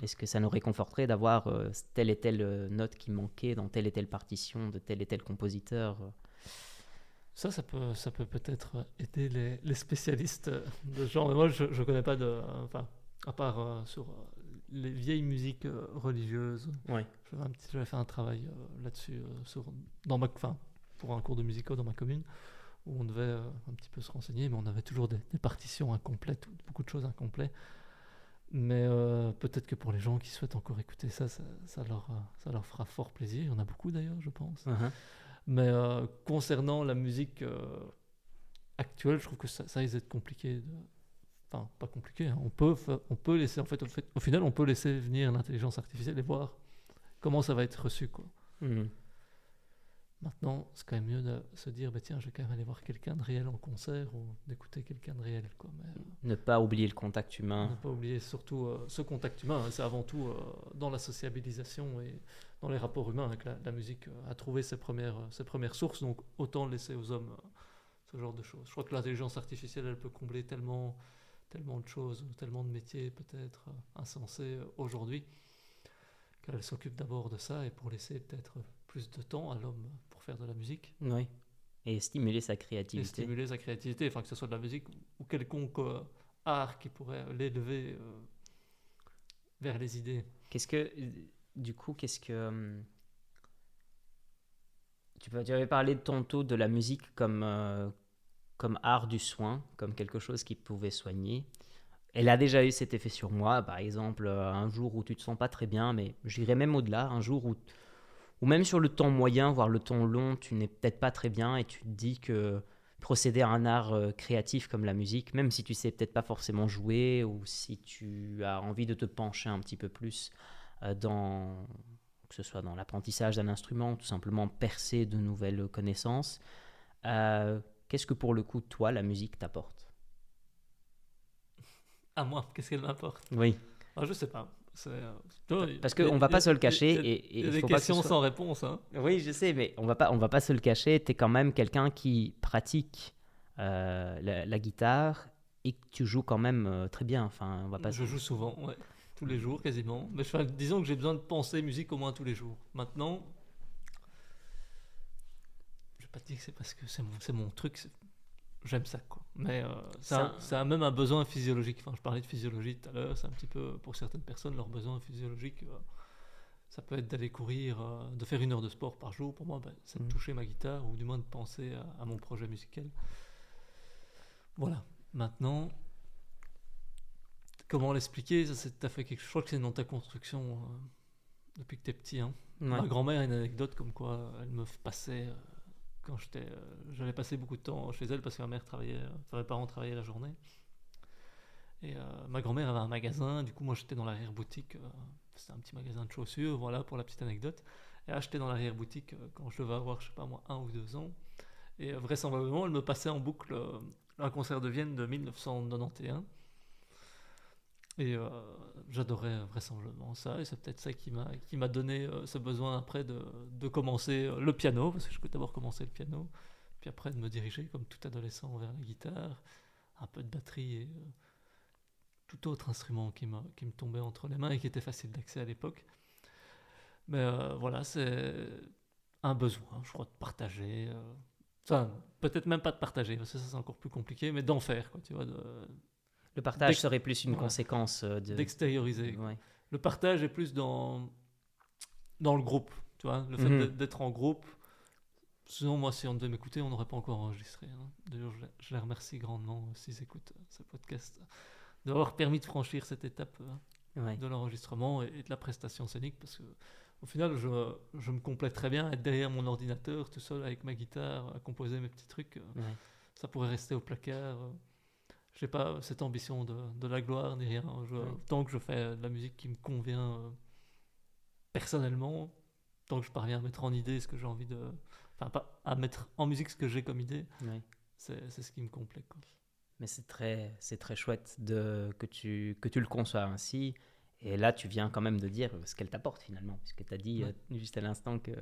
S1: Est-ce que ça nous réconforterait d'avoir telle et telle note qui manquait dans telle et telle partition de tel et tel compositeur?
S2: Ça peut peut-être aider les spécialistes de ce genre. Mais moi, je ne connais pas de... Enfin, à part sur les vieilles musiques religieuses.
S1: Ouais.
S2: J'avais fait un travail là-dessus pour un cours de musico dans ma commune, où on devait un petit peu se renseigner, mais on avait toujours des partitions incomplètes, beaucoup de choses incomplètes. Mais peut-être que pour les gens qui souhaitent encore écouter ça leur fera fort plaisir. Il y en a beaucoup d'ailleurs, je pense.
S1: Uh-huh.
S2: Mais concernant la musique actuelle, je trouve que ça risque d'être compliqué. Enfin, pas compliqué. Hein. On peut laisser, au final, on peut laisser venir l'intelligence artificielle et voir comment ça va être reçu, quoi.
S1: Mm-hmm.
S2: Maintenant, c'est quand même mieux de se dire, bah, tiens, je vais quand même aller voir quelqu'un de réel en concert ou d'écouter quelqu'un de réel, quoi. Mais,
S1: ne pas oublier le contact humain.
S2: Ne pas oublier surtout ce contact humain. C'est avant tout dans la sociabilisation et dans les rapports humains que la musique a trouvé ses premières sources. Donc autant laisser aux hommes ce genre de choses. Je crois que l'intelligence artificielle, elle peut combler tellement de choses, tellement de métiers peut-être insensés aujourd'hui, qu'elle s'occupe d'abord de ça et pour laisser peut-être plus de temps à l'homme pour faire de la musique.
S1: Oui. Et stimuler sa
S2: Et
S1: créativité.
S2: stimuler sa créativité, enfin que ce soit de la musique ou quelconque art qui pourrait l'élever vers les idées.
S1: Qu'est-ce que tu avais parlé tantôt de la musique comme art du soin, comme quelque chose qui pouvait soigner. Elle a déjà eu cet effet sur moi, par exemple, un jour où tu te sens pas très bien, mais j'irais même au-delà, un jour ou même sur le temps moyen, voire le temps long, tu n'es peut-être pas très bien et tu te dis que procéder à un art créatif comme la musique, même si tu sais peut-être pas forcément jouer ou si tu as envie de te pencher un petit peu plus que ce soit dans l'apprentissage d'un instrument, tout simplement percer de nouvelles connaissances, qu'est-ce que pour le coup, toi, la musique t'apporte?
S2: À moi, qu'est-ce qu'elle m'apporte?
S1: Oui.
S2: Je sais pas.
S1: Parce qu'on va pas se le cacher.
S2: Il y a des
S1: faut
S2: questions
S1: pas que ce soit...
S2: sans réponse. Hein.
S1: Oui, je sais, mais on va pas se le cacher. Tu es quand même quelqu'un qui pratique la guitare et que tu joues quand même très bien. Enfin, on va pas
S2: Je joue souvent, ouais. Tous les jours quasiment. Mais disons que j'ai besoin de penser musique au moins tous les jours. Maintenant, je vais pas te dire que c'est parce que c'est mon truc. j'aime ça, quoi. Mais
S1: Ça,
S2: c'est même un besoin physiologique. Enfin, je parlais de physiologie tout à l'heure, c'est un petit peu, pour certaines personnes, leur besoin physiologique, ça peut être d'aller courir, de faire 1 heure de sport par jour. Pour moi, c'est de toucher ma guitare, ou du moins de penser à mon projet musical. Voilà. Maintenant, comment l'expliquer? Ça, t'as fait quelque chose, je crois que c'est dans ta construction depuis que t'es petit, hein.
S1: ouais.
S2: Ma grand-mère a une anecdote comme quoi elle me passait, quand j'allais passer beaucoup de temps chez elle parce que ma mère travaillait, enfin mes parents travaillaient la journée. Et ma grand-mère avait un magasin, du coup moi j'étais dans l'arrière-boutique, c'était un petit magasin de chaussures, voilà pour la petite anecdote. Et là j'étais dans l'arrière-boutique quand je devais avoir, je sais pas moi, 1 ou 2 ans. Et vraisemblablement elle me passait en boucle un concert de Vienne de 1991. Et j'adorais vraisemblablement ça, et c'est peut-être ça qui m'a donné ce besoin après de commencer le piano, parce que je peux d'abord commencer le piano, puis après de me diriger comme tout adolescent vers la guitare, un peu de batterie et tout autre instrument qui me tombait entre les mains et qui était facile d'accès à l'époque. Mais voilà, c'est un besoin, je crois, de partager. Enfin, peut-être même pas de partager, parce que ça c'est encore plus compliqué, mais d'en faire, quoi, tu vois,
S1: Le partage serait plus une
S2: voilà,
S1: conséquence
S2: d'extérioriser, quoi.
S1: Ouais.
S2: Le partage est plus dans le groupe, tu vois, le fait
S1: Mhm.
S2: d'être en groupe. Sinon, moi, si on devait m'écouter, on n'aurait pas encore enregistré, hein. D'ailleurs, je les remercie grandement s'ils écoutent ce podcast, d'avoir permis de franchir cette étape
S1: Ouais.
S2: de l'enregistrement et de la prestation scénique, parce que au final, je me complais très bien à être derrière mon ordinateur, tout seul avec ma guitare, à composer mes petits trucs.
S1: Ouais.
S2: Ça pourrait rester au placard. J'ai pas cette ambition de la gloire ni rien.
S1: Ouais.
S2: Tant que je fais de la musique qui me convient personnellement, tant que je parviens à mettre en idée ce que j'ai envie de. Enfin, pas à mettre en musique ce que j'ai comme idée,
S1: Ouais.
S2: c'est ce qui me complaît, quoi.
S1: Mais c'est très chouette que tu le conçois ainsi. Et là, tu viens quand même de dire ce qu'elle t'apporte finalement, puisque tu as dit
S2: Ouais,
S1: juste à l'instant qu'il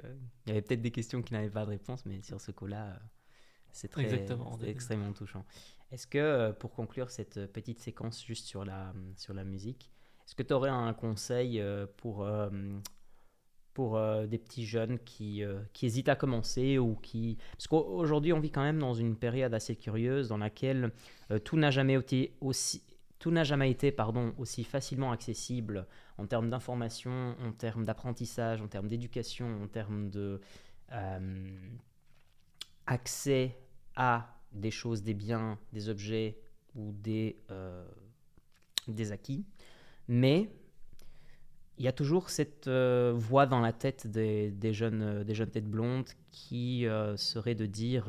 S1: y avait peut-être des questions qui n'avaient pas de réponse, mais sur ce coup-là,
S2: exactement.
S1: c'est extrêmement touchant. Est-ce que, pour conclure cette petite séquence juste sur la musique, est-ce que tu aurais un conseil pour des petits jeunes qui hésitent à commencer ou qui... Parce qu'aujourd'hui, on vit quand même dans une période assez curieuse dans laquelle tout n'a jamais été aussi... Tout n'a jamais été aussi facilement accessible en termes d'information, en termes d'apprentissage, en termes d'éducation, en termes de accès à des choses, des biens, des objets ou des acquis. Mais il y a toujours cette voix dans la tête des jeunes têtes blondes qui serait de dire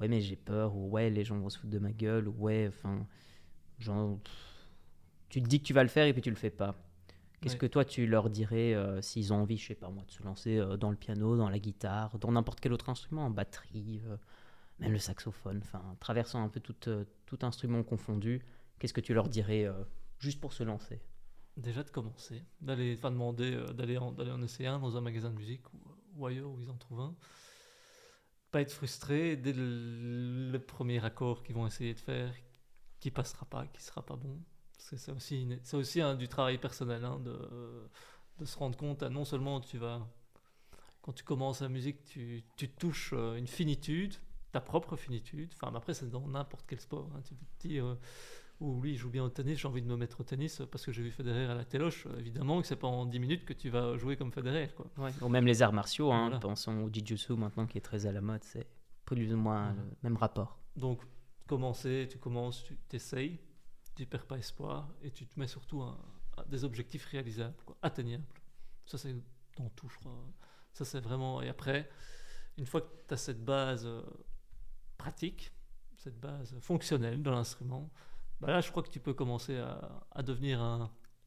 S1: ouais mais j'ai peur, ou ouais les gens vont se foutre de ma gueule, ou ouais enfin genre tu te dis que tu vas le faire et puis tu le fais pas. Qu'est-ce
S2: Ouais.
S1: que toi tu leur dirais s'ils ont envie, je sais pas moi, de se lancer dans le piano, dans la guitare, dans n'importe quel autre instrument, en batterie, même le saxophone, enfin traversant un peu tout instrument confondu, qu'est-ce que tu leur dirais juste pour se lancer?
S2: Déjà de commencer, d'aller, enfin demander, d'aller en essayer un dans un magasin de musique ou ailleurs où ils en trouvent un. Pas être frustré dès le premier accord qu'ils vont essayer de faire, qui passera pas, qui sera pas bon. Parce que c'est aussi du travail personnel, hein, de se rendre compte non seulement quand tu commences la musique, tu touches une finitude, ta propre finitude. Enfin, après, c'est dans n'importe quel sport, hein. Tu peux te dire, lui, il joue bien au tennis, j'ai envie de me mettre au tennis parce que j'ai vu Federer à la téloche. Évidemment que c'est pas en 10 minutes que tu vas jouer comme Federer, quoi.
S1: Ouais. Ou même les arts martiaux, hein,
S2: Voilà.
S1: pensons au Jiu-Jitsu maintenant qui est très à la mode, c'est plus ou moins
S2: Voilà.
S1: le même rapport.
S2: Donc, tu commences, tu t'essayes, tu perds pas espoir et tu te mets surtout à des objectifs réalisables, quoi, atteignables. Ça, c'est dans tout, je crois. Ça, c'est vraiment. Et après, une fois que tu as cette base pratique, cette base fonctionnelle de l'instrument, bah là, je crois que tu peux commencer à devenir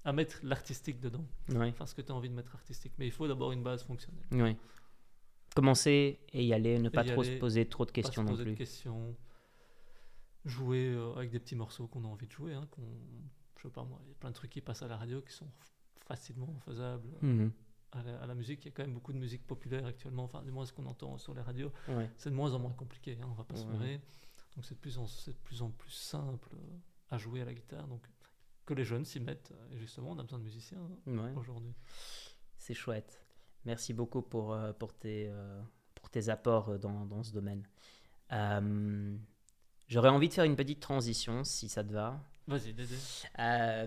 S2: à mettre l'artistique dedans.
S1: Oui,
S2: Enfin, ce que tu as envie de mettre artistique. Mais il faut d'abord une base fonctionnelle.
S1: oui. Commencer et y aller, ne
S2: Et
S1: pas
S2: y
S1: trop se
S2: aller,
S1: poser trop de
S2: pas se
S1: questions non
S2: poser de
S1: plus.
S2: questions, jouer avec des petits morceaux qu'on a envie de jouer, hein, je sais pas moi, il y a plein de trucs qui passent à la radio qui sont facilement faisables
S1: Mhm.
S2: à la musique. Il y a quand même beaucoup de musique populaire actuellement, enfin du moins ce qu'on entend sur les radios,
S1: Ouais.
S2: c'est de moins en moins compliqué, hein, on va pas se
S1: Ouais.
S2: leurrer. Donc c'est de plus en plus simple à jouer à la guitare, donc que les jeunes s'y mettent. Et justement, on a besoin de musiciens, hein,
S1: Ouais.
S2: aujourd'hui.
S1: C'est chouette. Merci beaucoup pour tes apports dans ce domaine. Euh, J'aurais envie de faire une petite transition, si ça te va.
S2: Vas-y, Dédé.
S1: Un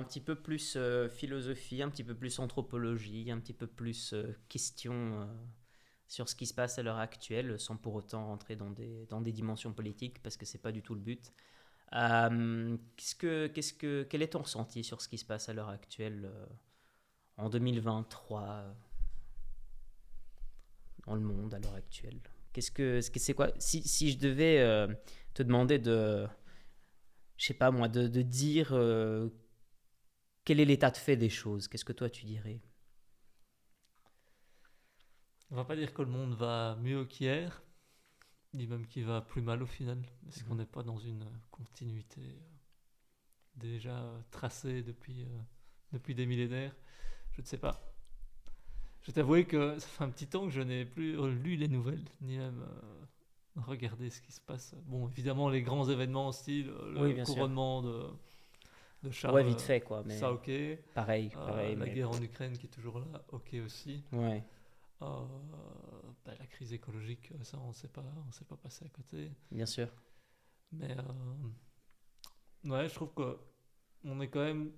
S1: petit peu plus philosophie, un petit peu plus anthropologie, un petit peu plus questions sur ce qui se passe à l'heure actuelle, sans pour autant rentrer dans des dimensions politiques, parce que c'est pas du tout le but. Quel est ton ressenti sur ce qui se passe à l'heure actuelle en 2023 dans le monde à l'heure actuelle? C'est quoi si je devais te demander je sais pas moi, de dire quel est l'état de fait des choses, qu'est-ce que toi tu dirais?
S2: On va pas dire que le monde va mieux qu'hier, ni même qu'il va plus mal au final, parce qu'on n'est pas dans une continuité déjà tracée depuis des millénaires. Je ne sais pas. Je vais t'avouer que ça fait un petit temps que je n'ai plus lu les nouvelles, ni même regardé ce qui se passe. Bon, évidemment, les grands événements, style
S1: Oui,
S2: le
S1: bien sûr.
S2: couronnement de
S1: Ouais,
S2: Charles,
S1: vite fait quoi, mais
S2: ça ok.
S1: pareil,
S2: La
S1: mais
S2: guerre en Ukraine qui est toujours là, ok aussi.
S1: ouais,
S2: Euh, la crise écologique, ça on sait pas passer à côté.
S1: bien sûr.
S2: Mais ouais, je trouve que on est quand même,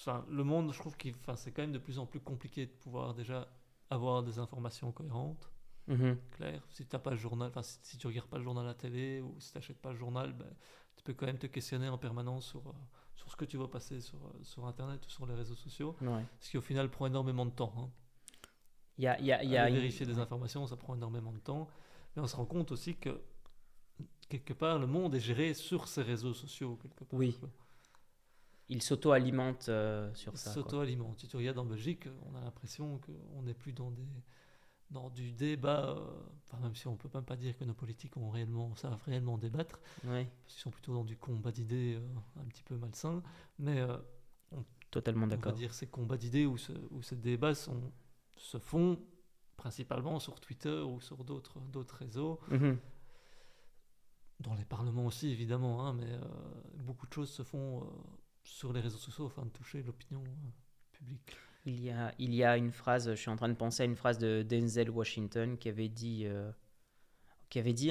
S2: enfin, le monde, je trouve c'est quand même de plus en plus compliqué de pouvoir déjà avoir des informations cohérentes,
S1: Mhm.
S2: claires. Si t'as pas le journal, enfin, si tu regardes pas le journal à la télé ou si t'achètes pas le journal, ben, tu peux quand même te questionner en permanence sur ce que tu vois passer sur Internet ou sur les réseaux sociaux,
S1: Ouais.
S2: ce qui au final prend énormément de temps, hein.
S1: Il y a
S2: Aller
S1: une...
S2: vérifier des informations, ça prend énormément de temps. Mais on se rend compte aussi que quelque part, le monde est géré sur ces réseaux sociaux, quelque part,
S1: Oui,
S2: quoi.
S1: il s'auto-alimente sur
S2: Il
S1: ça quoi.
S2: s'auto-alimente. Si tu regardes en Belgique, on a l'impression qu'on n'est plus dans du débat. Enfin, même si on peut même pas dire que nos politiques savent réellement débattre,
S1: Ouais,
S2: parce qu'ils sont plutôt dans du combat d'idées un petit peu malsain. Mais
S1: totalement
S2: on va
S1: d'accord.
S2: dire ces combats d'idées ou ces débats se font principalement sur Twitter ou sur d'autres réseaux.
S1: Mhm.
S2: Dans les parlements aussi, évidemment, hein, mais beaucoup de choses se font sur les réseaux sociaux afin de toucher l'opinion publique.
S1: Il y a une phrase, je suis en train de penser à une phrase de Denzel Washington qui avait dit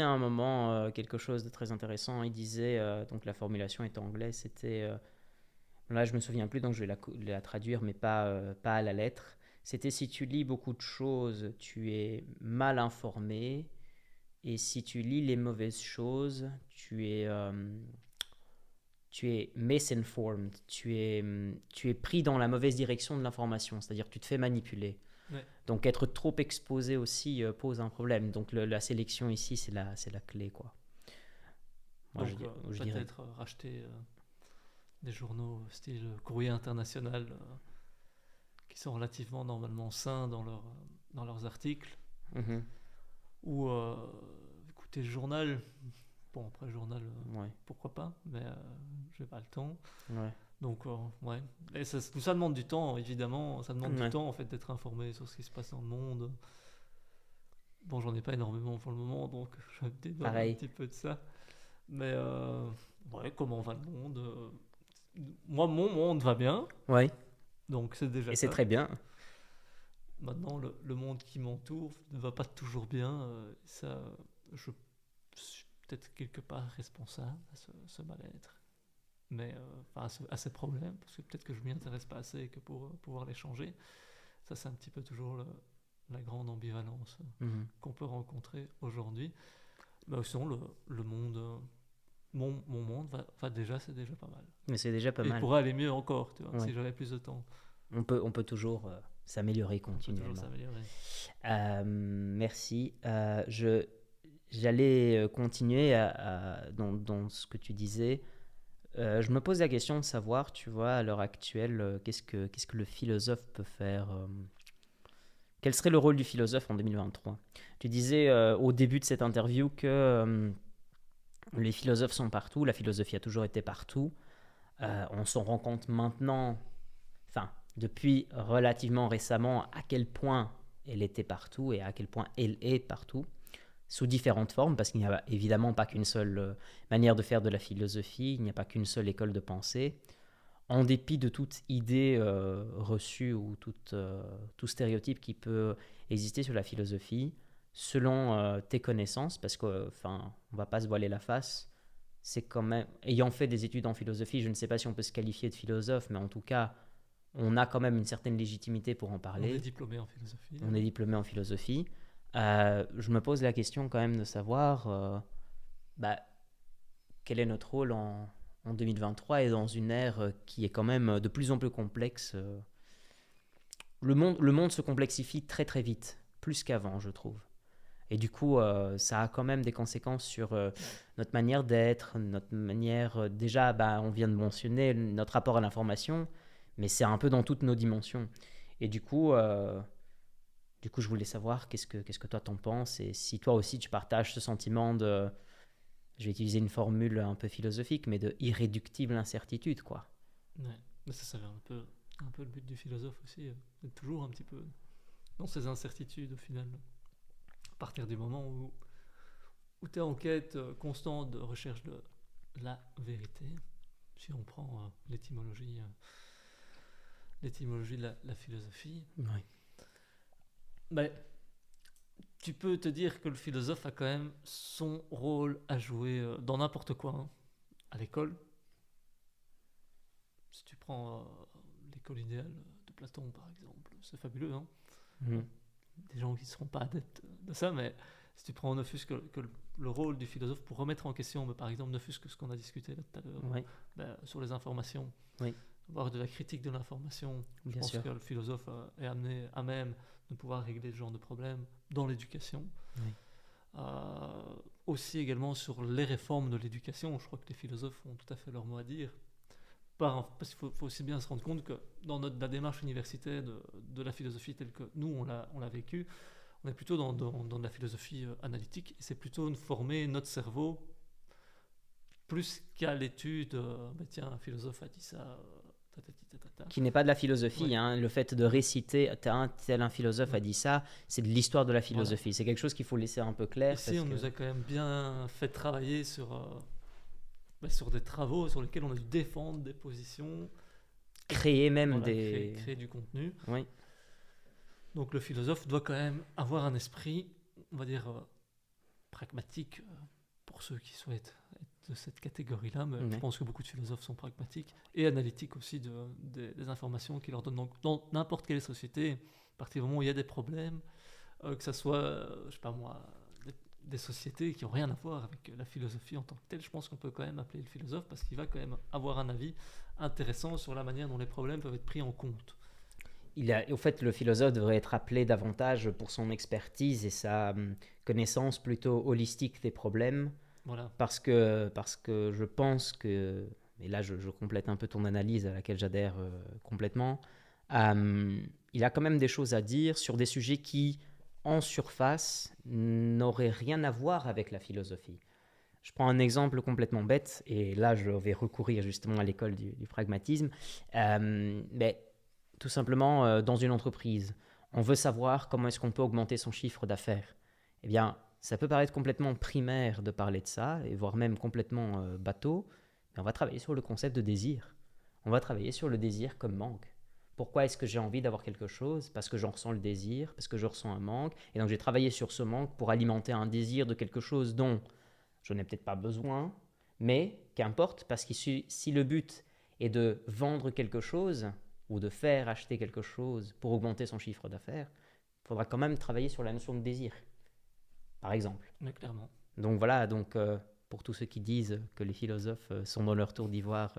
S1: à un moment quelque chose de très intéressant. Il disait, donc la formulation est en anglais, c'était, là je me souviens plus, donc je vais la traduire, mais pas à la lettre. C'était si tu lis beaucoup de choses, tu es mal informé, et si tu lis les mauvaises choses, tu es misinformed, tu es pris dans la mauvaise direction de l'information, c'est-à-dire que tu te fais manipuler.
S2: Ouais.
S1: Donc être trop exposé aussi pose un problème. Donc la sélection ici, c'est la clé, quoi. Moi,
S2: Donc
S1: je dirais.
S2: peut-être racheter des journaux style Courrier International qui sont relativement normalement sains dans leurs articles,
S1: Mhm.
S2: ou écouter le journal. Bon, après le journal,
S1: Ouais,
S2: pourquoi pas, mais j'ai pas le temps.
S1: ouais,
S2: Donc, ouais. Et tout ça demande du temps, évidemment. Ça demande du
S1: ouais.
S2: temps, en fait, d'être informé sur ce qui se passe dans le monde. Bon, j'en ai pas énormément pour le moment, donc je me dédonne un
S1: Pareil.
S2: petit peu de ça. Mais, ouais, comment va le monde? Moi, mon monde va bien,
S1: Ouais.
S2: donc c'est déjà
S1: Et c'est
S2: ça.
S1: très bien.
S2: Maintenant, le monde qui m'entoure ne va pas toujours bien. Ça, je suis peut-être quelque part responsable à ce mal-être. Mais enfin, à ces problèmes, parce que peut-être que je m'y intéresse pas assez que pour pouvoir les changer. Ça, c'est un petit peu toujours la grande ambivalence
S1: Mhm.
S2: qu'on peut rencontrer aujourd'hui. Mais sinon, le monde, mon monde va déjà, c'est déjà pas mal.
S1: Mais c'est déjà pas
S2: Et il
S1: mal.
S2: pourrait aller mieux encore, tu vois,
S1: Ouais.
S2: si j'avais plus de temps.
S1: On peut toujours s'améliorer
S2: On peut toujours
S1: continuellement.
S2: s'améliorer.
S1: Merci. J'allais continuer dans ce que tu disais. Je me pose la question de savoir, tu vois, à l'heure actuelle, qu'est-ce que le philosophe peut faire quel serait le rôle du philosophe en 2023? Tu disais au début de cette interview que les philosophes sont partout, la philosophie a toujours été partout. On s'en rend compte maintenant, enfin, depuis relativement récemment, à quel point elle était partout et à quel point elle est partout, sous différentes formes, parce qu'il n'y a évidemment pas qu'une seule manière de faire de la philosophie, il n'y a pas qu'une seule école de pensée. En dépit de toute idée reçue ou tout stéréotype qui peut exister sur la philosophie, selon tes connaissances, parce qu'on ne va pas se voiler la face, c'est quand même, ayant fait des études en philosophie, je ne sais pas si on peut se qualifier de philosophe, mais en tout cas, on a quand même une certaine légitimité pour en
S2: On est
S1: parler.
S2: diplômé en philosophie.
S1: On est diplômé en philosophie. Je me pose la question quand même de savoir bah, quel est notre rôle en 2023 et dans une ère qui est quand même de plus en plus complexe. Le monde se complexifie très très vite, plus qu'avant, je trouve. Et du coup, ça a quand même des conséquences sur notre manière d'être, notre manière... déjà, bah, on vient de mentionner notre rapport à l'information, mais c'est un peu dans toutes nos dimensions. Et du coup je voulais savoir qu'est-ce que toi t'en penses et si toi aussi tu partages ce sentiment de... Je vais utiliser une formule un peu philosophique, mais de irréductible incertitude, quoi.
S2: Ouais. Mais ça c'est un peu le but du philosophe aussi, d'être toujours un petit peu dans ces incertitudes au final. À partir du moment où tu es en quête constante de recherche de la vérité, si on prend l'étymologie de la philosophie,
S1: Oui.
S2: ben, tu peux te dire que le philosophe a quand même son rôle à jouer dans n'importe quoi, hein. À l'école, si tu prends l'école idéale de Platon par exemple, c'est fabuleux, hein.
S1: Mhm.
S2: Des gens qui ne seront pas adeptes de ça, mais si tu prends ne fût-ce que le rôle du philosophe pour remettre en question, par exemple, ne fût-ce que ce qu'on a discuté là tout à l'heure,
S1: Oui,
S2: sur les informations,
S1: oui,
S2: avoir de la critique de l'information, je
S1: bien
S2: pense
S1: sûr.
S2: que le philosophe est amené à même de pouvoir régler ce genre de problème dans l'éducation.
S1: Oui.
S2: Aussi également sur les réformes de l'éducation, je crois que les philosophes ont tout à fait leur mot à dire. Parce qu'il faut aussi bien se rendre compte que dans la démarche universitaire de la philosophie telle que nous on l'a vécue, on est plutôt dans de la philosophie analytique, et c'est plutôt de former notre cerveau plus qu'à l'étude, tiens, un philosophe a dit ça, tatati tatata.
S1: Qui n'est pas de la philosophie,
S2: Oui,
S1: hein. Le fait de réciter tel un philosophe
S2: oui.
S1: a dit ça, c'est de l'histoire de la
S2: Voilà.
S1: philosophie. C'est quelque chose qu'il faut laisser un peu clair
S2: Ici,
S1: parce
S2: on
S1: que
S2: nous a quand même bien fait travailler sur des travaux sur lesquels on a dû défendre des positions,
S1: créer même
S2: voilà,
S1: des...
S2: créer du contenu.
S1: Oui,
S2: Donc le philosophe doit quand même avoir un esprit, on va dire, pragmatique, pour ceux qui souhaitent être de cette catégorie-là, mais je
S1: oui.
S2: pense que beaucoup de philosophes sont pragmatiques et analytiques aussi des informations qui leur donnent. Donc dans n'importe quelle société, à partir du moment où il y a des problèmes, que ça soit, je sais pas moi, des sociétés qui n'ont rien à voir avec la philosophie en tant que telle, je pense qu'on peut quand même appeler le philosophe parce qu'il va quand même avoir un avis intéressant sur la manière dont les problèmes peuvent être pris en compte.
S1: Au fait, le philosophe devrait être appelé davantage pour son expertise et sa connaissance plutôt holistique des problèmes,
S2: Voilà.
S1: parce que je pense que, et là je complète un peu ton analyse à laquelle j'adhère complètement, il a quand même des choses à dire sur des sujets qui, en surface, n'auraient rien à voir avec la philosophie. Je prends un exemple complètement bête, et là je vais recourir justement à l'école du pragmatisme. Mais tout simplement, dans une entreprise, on veut savoir comment est-ce qu'on peut augmenter son chiffre d'affaires. Eh bien, ça peut paraître complètement primaire de parler de ça, et voire même complètement bateau, mais on va travailler sur le concept de désir. On va travailler sur le désir comme manque. Pourquoi est-ce que j'ai envie d'avoir quelque chose? Parce que j'en ressens le désir, parce que je ressens un manque, et donc j'ai travaillé sur ce manque pour alimenter un désir de quelque chose dont je n'ai peut-être pas besoin, mais qu'importe, parce que si le but est de vendre quelque chose ou de faire acheter quelque chose pour augmenter son chiffre d'affaires, il faudra quand même travailler sur la notion de désir, par exemple.
S2: Mais clairement.
S1: Donc voilà, donc pour tous ceux qui disent que les philosophes sont dans leur tour d'ivoire,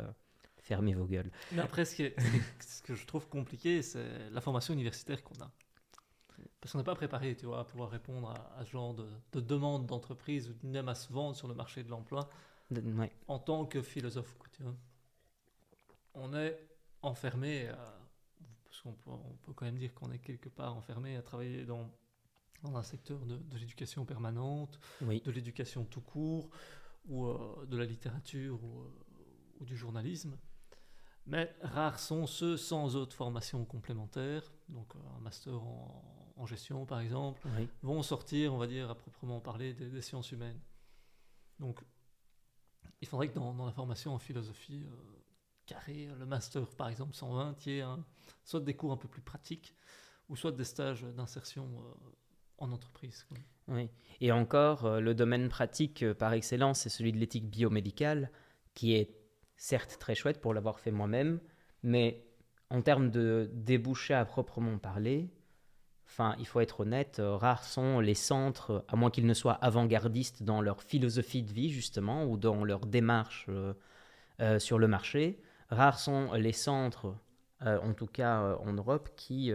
S1: fermez vos gueules.
S2: Mais après, ce que je trouve compliqué, c'est la formation universitaire qu'on a. Parce qu'on n'est pas préparé, tu vois, à pouvoir répondre à ce genre de demande d'entreprise ou même à se vendre sur le marché de l'emploi
S1: Ouais.
S2: en tant que philosophe, quoi, tu vois. On est enfermé, parce on peut quand même dire qu'on est quelque part enfermé à travailler dans un secteur de l'éducation permanente,
S1: Oui,
S2: de l'éducation tout court, ou de la littérature, ou du journalisme. Mais rares sont ceux sans autre formation complémentaire, donc un master en gestion par exemple,
S1: oui,
S2: vont sortir, on va dire, à proprement parler des sciences humaines. Donc il faudrait que dans la formation en philosophie carré, le master par exemple 120, il y ait soit des cours un peu plus pratiques, ou soit des stages d'insertion en entreprise, quoi.
S1: Oui. Et encore, le domaine pratique par excellence, c'est celui de l'éthique biomédicale, qui est certes très chouette pour l'avoir fait moi-même, mais en termes de débouchés à proprement parler, enfin, il faut être honnête, rares sont les centres, à moins qu'ils ne soient avant-gardistes dans leur philosophie de vie, justement, ou dans leur démarche sur le marché, rares sont les centres, en tout cas en Europe, qui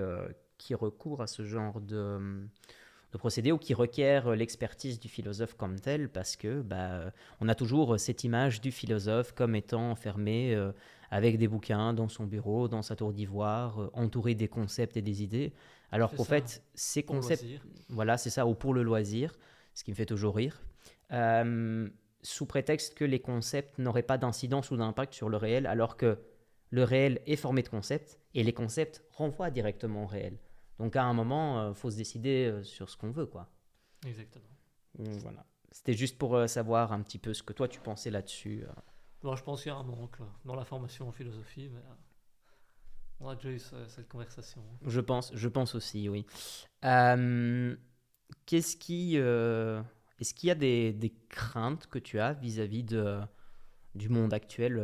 S1: recourent à ce genre de procédé ou qui requiert l'expertise du philosophe comme tel, parce que on a toujours cette image du philosophe comme étant enfermé avec des bouquins dans son bureau, dans sa tour d'ivoire, entouré des concepts et des idées, alors
S2: C'est
S1: qu'au
S2: ça,
S1: fait, ces
S2: pour le
S1: concepts,
S2: loisir.
S1: voilà, c'est ça, ou pour le loisir, ce qui me fait toujours rire, euh, sous prétexte que les concepts n'auraient pas d'incidence ou d'impact sur le réel, alors que le réel est formé de concepts et les concepts renvoient directement au réel. Donc à un moment, faut se décider sur ce qu'on veut, quoi.
S2: Exactement.
S1: Voilà. C'était juste pour savoir un petit peu ce que toi tu pensais là-dessus.
S2: Bon, je pense qu'il y a un manque là, dans la formation en philosophie, mais on a déjà eu cette conversation.
S1: Je pense aussi, oui. Euh, qu'est-ce qui, est-ce qu'il y a des craintes que tu as vis-à-vis du monde actuel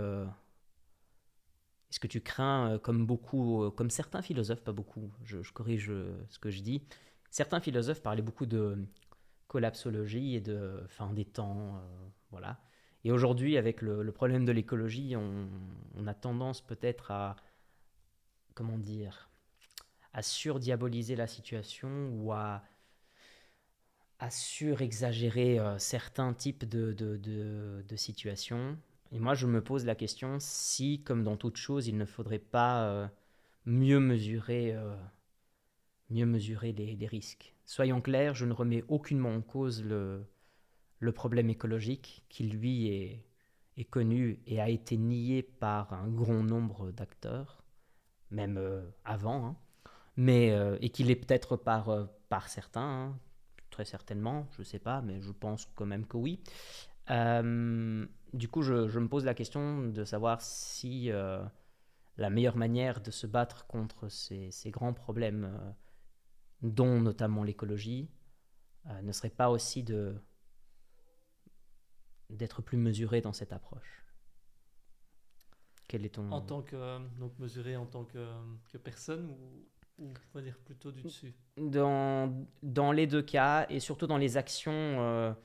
S1: Est-ce que tu crains, comme beaucoup, comme certains philosophes, pas beaucoup, je corrige ce que je dis, certains philosophes parlaient beaucoup de collapsologie et de fin des temps, voilà. Et aujourd'hui, avec le problème de l'écologie, on a tendance peut-être à, comment dire, à surdiaboliser la situation ou à surexagérer certains types de situations. Et moi, je me pose la question si, comme dans toute chose, il ne faudrait pas mieux mesurer, mieux mesurer les risques. Soyons clairs, je ne remets aucunement en cause le problème écologique qui, lui, est connu et a été nié par un grand nombre d'acteurs, même avant, hein. Mais, et qu'il est peut-être par certains, hein, très certainement, je ne sais pas, mais je pense quand même que oui. Du coup, je me pose la question de savoir si la meilleure manière de se battre contre ces grands problèmes, dont notamment l'écologie, ne serait pas aussi d'être plus mesuré dans cette approche. Quel est
S2: En
S1: ton...
S2: tant que, donc mesuré en tant que personne ou on va dire plutôt du dessus.
S1: Dans les deux cas, et surtout dans les actions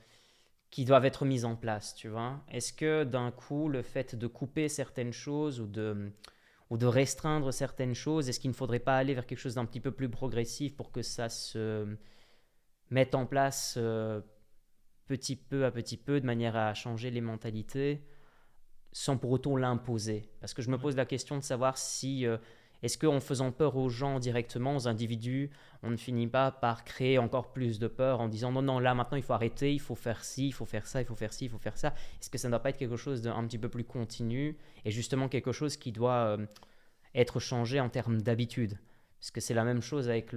S1: qui doivent être mises en place, tu vois. Est-ce que d'un coup, le fait de couper certaines choses ou de restreindre certaines choses, est-ce qu'il ne faudrait pas aller vers quelque chose d'un petit peu plus progressif pour que ça se mette en place petit peu à petit peu, de manière à changer les mentalités, sans pour autant l'imposer? Parce que je me
S2: Ouais.
S1: pose la question de savoir si, est-ce qu'en faisant peur aux gens directement, aux individus, on ne finit pas par créer encore plus de peur en disant non, non, là maintenant il faut arrêter, il faut faire ci, il faut faire ça, il faut faire ci, il faut faire ça. Est-ce que ça ne doit pas être quelque chose d'un petit peu plus continu et justement quelque chose qui doit être changé en termes d'habitude? Parce que c'est la même chose avec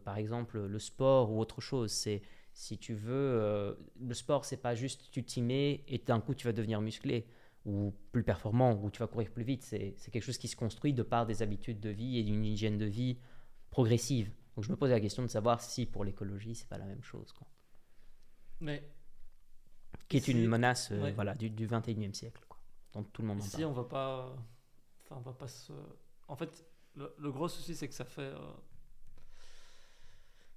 S1: par exemple, le sport ou autre chose. C'est, si tu veux, le sport, c'est pas juste tu t'y mets et d'un coup tu vas devenir musclé ou plus performant ou tu vas courir plus vite. C'est quelque chose qui se construit de par des habitudes de vie et d'une hygiène de vie progressive. Donc je me pose la question de savoir si pour l'écologie, c'est pas la même chose, quoi.
S2: Mais
S1: Qui est une
S2: ici,
S1: menace
S2: ouais,
S1: voilà, du 21e siècle, quoi, dont tout le monde en
S2: ici
S1: parle.
S2: on va pas, enfin on va pas se. En fait, le gros souci c'est que ça fait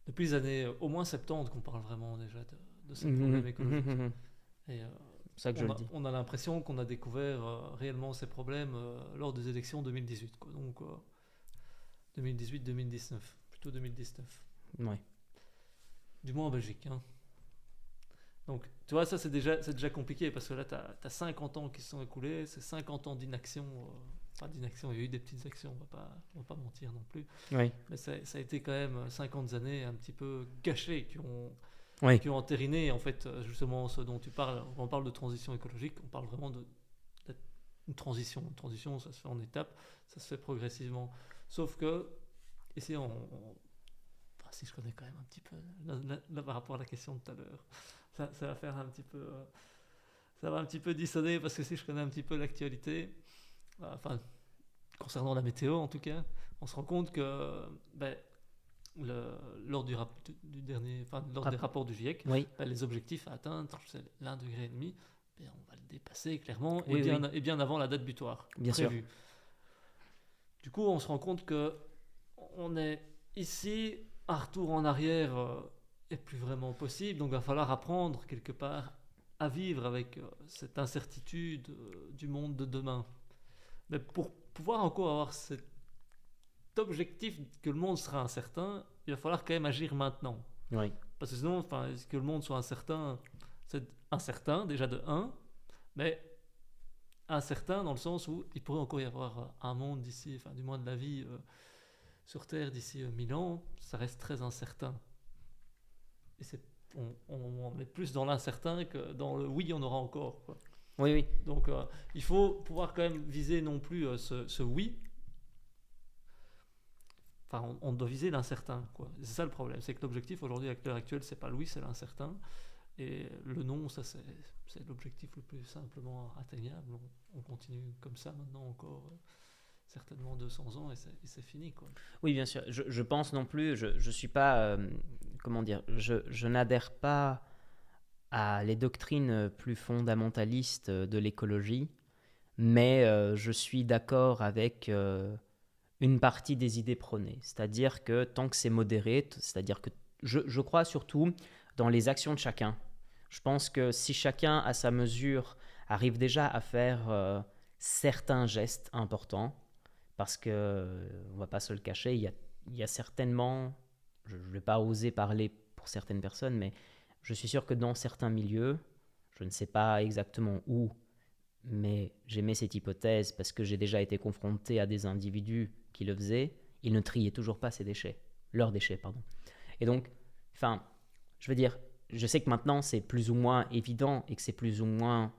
S2: depuis les années au moins 70 qu'on parle vraiment déjà de ces problèmes écologiques. Et
S1: C'est ça que je le dis.
S2: on a l'impression qu'on a découvert réellement ces problèmes lors des élections 2018, quoi. Donc 2018-2019, plutôt 2019.
S1: Ouais.
S2: Du moins en Belgique, hein. Donc, tu vois, ça c'est déjà compliqué parce que là, tu as 50 ans qui se sont écoulés, c'est 50 ans d'inaction. Pas d'inaction, il y a eu des petites actions, on va pas mentir non plus.
S1: Oui.
S2: Mais ça a été quand même 50 années un petit peu gâchées
S1: Oui.
S2: qui ont entériné, en fait, justement, ce dont tu parles. Quand on parle de transition écologique, on parle vraiment une transition. Une transition, ça se fait en étapes, ça se fait progressivement. Sauf que, ici, enfin, si je connais quand même un petit peu, là, par rapport à la question de tout à l'heure, ça va faire un petit peu. Ça va un petit peu dissonner parce que si je connais un petit peu l'actualité, enfin, concernant la météo en tout cas, on se rend compte que ben, lors des rapports du GIEC,
S1: Oui,
S2: les objectifs à atteindre, c'est l'1,5 degré, on va le dépasser clairement,
S1: oui, oui,
S2: et bien avant la date butoir
S1: bien sûr.
S2: prévue. Du coup, on se rend compte que on est ici, un retour en arrière est plus vraiment possible, donc il va falloir apprendre quelque part à vivre avec cette incertitude du monde de demain. Mais pour pouvoir encore avoir cet objectif que le monde sera incertain, il va falloir quand même agir maintenant.
S1: Oui,
S2: Parce que sinon, que le monde soit incertain, c'est incertain déjà de 1, mais incertain dans le sens où il pourrait encore y avoir un monde d'ici, enfin du moins de la vie sur Terre d'ici 1000 ans, ça reste très incertain. Et on est plus dans l'incertain que dans le oui, on aura encore, quoi.
S1: oui, oui.
S2: Donc il faut pouvoir quand même viser non plus ce oui. Enfin, on doit viser l'incertain, quoi. C'est ça le problème, c'est que l'objectif aujourd'hui, à l'heure actuelle, c'est pas le oui, c'est l'incertain. Et le non, ça c'est l'objectif le plus simplement atteignable. On continue comme ça maintenant encore certainement 200 ans et c'est fini, quoi.
S1: Oui, bien sûr. Je pense non plus, je suis pas, comment dire, je n'adhère pas à les doctrines plus fondamentalistes de l'écologie, mais je suis d'accord avec une partie des idées prônées. C'est-à-dire que tant que c'est modéré, c'est-à-dire que je crois surtout dans les actions de chacun. Je pense que si chacun, à sa mesure, arrive déjà à faire certains gestes importants, parce que, on ne va pas se le cacher, il y a certainement, je ne vais pas oser parler pour certaines personnes, mais je suis sûr que dans certains milieux, je ne sais pas exactement où, mais j'aimais cette hypothèse parce que j'ai déjà été confronté à des individus qui le faisaient, ils ne triaient toujours pas leurs déchets, pardon. Et donc, enfin, je veux dire, je sais que maintenant c'est plus ou moins évident et que c'est plus ou moins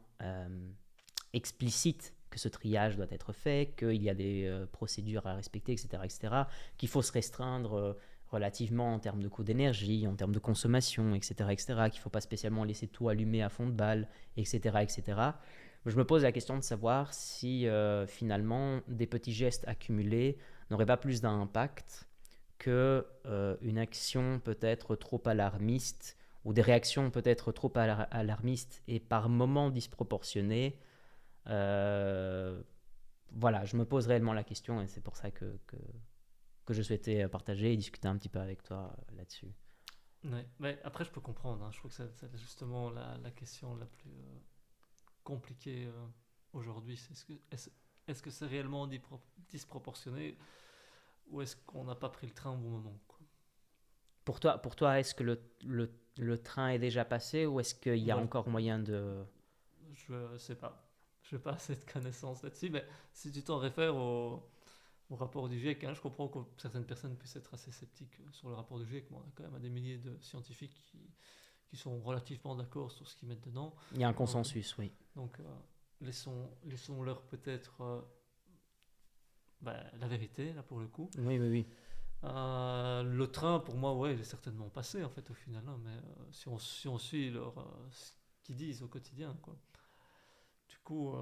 S1: explicite que ce triage doit être fait, qu'il y a des procédures à respecter, etc., etc., qu'il faut se restreindre relativement en termes de coût d'énergie, en termes de consommation, etc., etc., qu'il ne faut pas spécialement laisser tout allumé à fond de balle, etc., etc. Je me pose la question de savoir si finalement des petits gestes accumulés n'auraient pas plus d'impact que une action peut-être trop alarmiste ou des réactions peut-être trop alarmistes et par moments disproportionnées. Euh, voilà, je me pose réellement la question et c'est pour ça que je souhaitais partager et discuter un petit peu avec toi là-dessus.
S2: Ouais. Mais après, je peux comprendre, hein. Je trouve que c'est justement la question la plus compliquée aujourd'hui. C'est est-ce que c'est réellement disproportionné ou est-ce qu'on n'a pas pris le train au bon moment, quoi.
S1: Pour toi est-ce que le train est déjà passé ou est-ce qu'il y a
S2: Voilà.
S1: encore moyen de...
S2: Je sais pas. Je n'ai pas assez de connaissances là-dessus, mais si tu t'en réfères au rapport du GIEC, hein, je comprends que certaines personnes puissent être assez sceptiques sur le rapport du GIEC, mais on a quand même des milliers de scientifiques qui sont relativement d'accord sur ce qu'ils mettent dedans.
S1: Il y a un
S2: Donc,
S1: consensus, oui.
S2: donc laissons-leur peut-être la vérité, là, pour le coup.
S1: Oui, oui, oui.
S2: Le train, pour moi, ouais, il est certainement passé, en fait, au final, hein, mais si on suit ce qu'ils disent au quotidien, quoi. Du coup,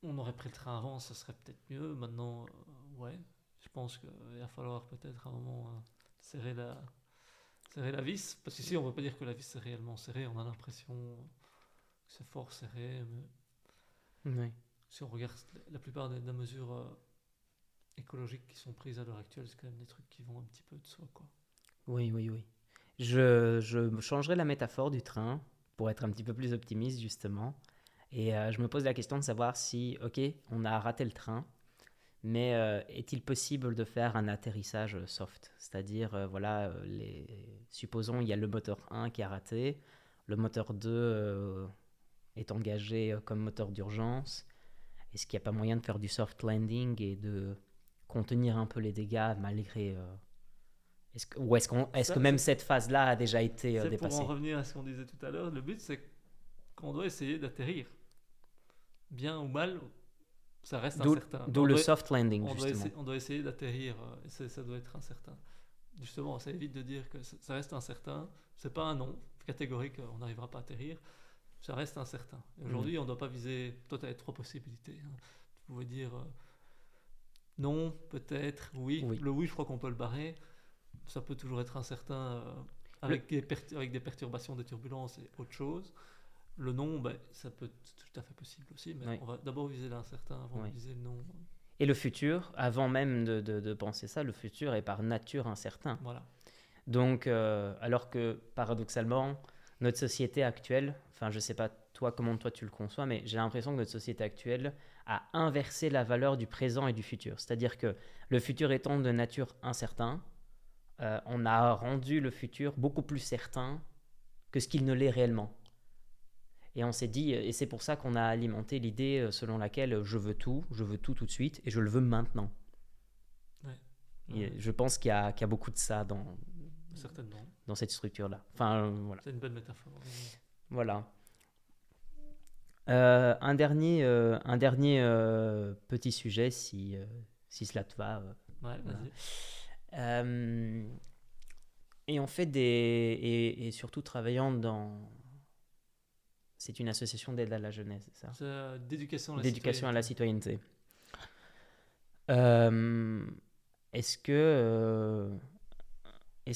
S2: on aurait pris le train avant, ça serait peut-être mieux. Maintenant, ouais, je pense qu'il va falloir peut-être à un moment serrer la vis. Parce qu'ici, on ne peut pas dire que la vis est réellement serrée, on a l'impression que c'est fort serré. Mais
S1: Oui.
S2: si on regarde la plupart des mesures écologiques qui sont prises à l'heure actuelle, c'est quand même des trucs qui vont un petit peu de soi, quoi.
S1: Oui, oui, oui. Je changerai la métaphore du train pour être un petit peu plus optimiste, justement. Et je me pose la question de savoir si, ok, on a raté le train, mais est-il possible de faire un atterrissage soft? C'est-à-dire, voilà, supposons il y a le moteur 1 qui a raté, le moteur 2 est engagé comme moteur d'urgence. Est-ce qu'il n'y a pas moyen de faire du soft landing et de contenir un peu les dégâts malgré... est-ce que
S2: Ça,
S1: même cette phase-là a déjà été
S2: c'est pour en
S1: dépassée?
S2: revenir à ce qu'on disait tout à l'heure. Le but, c'est qu'on doit essayer d'atterrir. Bien ou mal, ça reste incertain.
S1: D'où le soft landing,
S2: On doit
S1: justement.
S2: on doit essayer d'atterrir, et ça doit être incertain. Justement, ça évite de dire que ça reste incertain. C'est pas un non catégorique, on n'arrivera pas à atterrir. Ça reste incertain. Et aujourd'hui, on ne doit pas viser. Toi, tu as trois possibilités, hein. Tu pouvais dire non, peut-être, oui.
S1: Oui.
S2: Le oui, je crois qu'on peut le barrer. ça peut toujours être incertain avec des perturbations, des turbulences et autre chose. Le non, ben, ça peut être tout à fait possible aussi, mais
S1: Oui.
S2: on va d'abord viser l'incertain avant
S1: Oui.
S2: de viser le non.
S1: Et le futur, avant même de penser ça, le futur est par nature incertain.
S2: Voilà.
S1: Donc, alors que paradoxalement, notre société actuelle, enfin je sais pas toi comment toi tu le conçois, mais j'ai l'impression que notre société actuelle a inversé la valeur du présent et du futur. C'est-à-dire que le futur étant de nature incertain, on a rendu le futur beaucoup plus certain que ce qu'il ne l'est réellement. Et on s'est dit, et c'est pour ça qu'on a alimenté l'idée selon laquelle je veux tout tout de suite, et je le veux maintenant.
S2: Ouais.
S1: Et je pense qu'il y a beaucoup de ça
S2: Certainement.
S1: dans cette structure-là. Enfin, voilà.
S2: C'est une bonne métaphore.
S1: Voilà. Un dernier petit sujet, si cela te va.
S2: Ouais,
S1: Voilà.
S2: vas-y.
S1: Et on fait et surtout travaillant dans... C'est une association d'aide à la jeunesse, c'est ça?
S2: D'éducation à la
S1: D'éducation à la
S2: citoyenneté.
S1: citoyenneté. Est-ce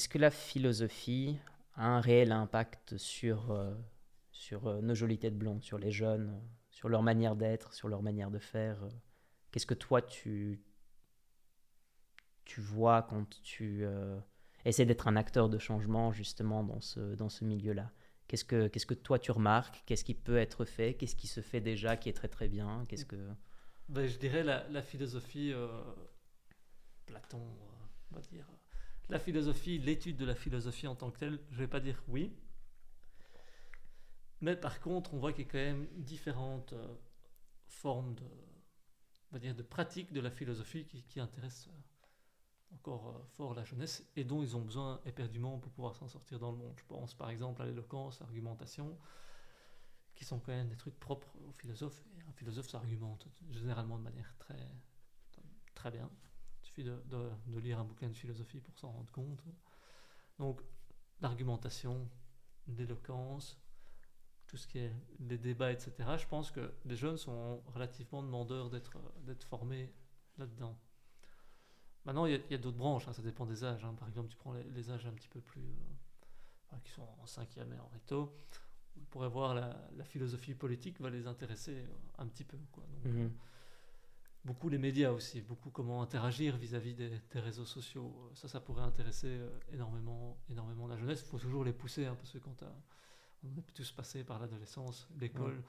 S1: que la philosophie a un réel impact sur nos jolies têtes blondes, sur les jeunes, sur leur manière d'être, sur leur manière de faire? Qu'est-ce que toi tu vois quand tu essaies d'être un acteur de changement justement dans ce milieu-là? Qu'est-ce que toi tu remarques? Qu'est-ce qui peut être fait? Qu'est-ce qui se fait déjà qui est très très bien?
S2: Ben, je dirais la philosophie, Platon, on va dire. La philosophie, l'étude de la philosophie en tant que telle, je ne vais pas dire oui. Mais par contre, on voit qu'il y a quand même différentes formes on va dire, de pratiques de la philosophie qui intéressent encore fort la jeunesse et dont ils ont besoin éperdument pour pouvoir s'en sortir dans le monde. Je pense par exemple à l'éloquence, à l'argumentation, qui sont quand même des trucs propres aux philosophes. Et un philosophe s'argumente généralement de manière très, très bien. Il suffit de lire un bouquin de philosophie pour s'en rendre compte. Donc, l'argumentation, l'éloquence, tout ce qui est les débats, etc. Je pense que les jeunes sont relativement demandeurs d'être formés là-dedans. Maintenant, il y a d'autres branches, hein, ça dépend des âges. Hein. Par exemple, tu prends les âges un petit peu plus... qui sont en 5e et en recto, on pourrait voir la philosophie politique va les intéresser un petit peu. Quoi. Donc, beaucoup les médias aussi, beaucoup comment interagir vis-à-vis des réseaux sociaux. Ça pourrait intéresser énormément la jeunesse. Il faut toujours les pousser, hein, parce que quand on est tous passé par l'adolescence, l'école,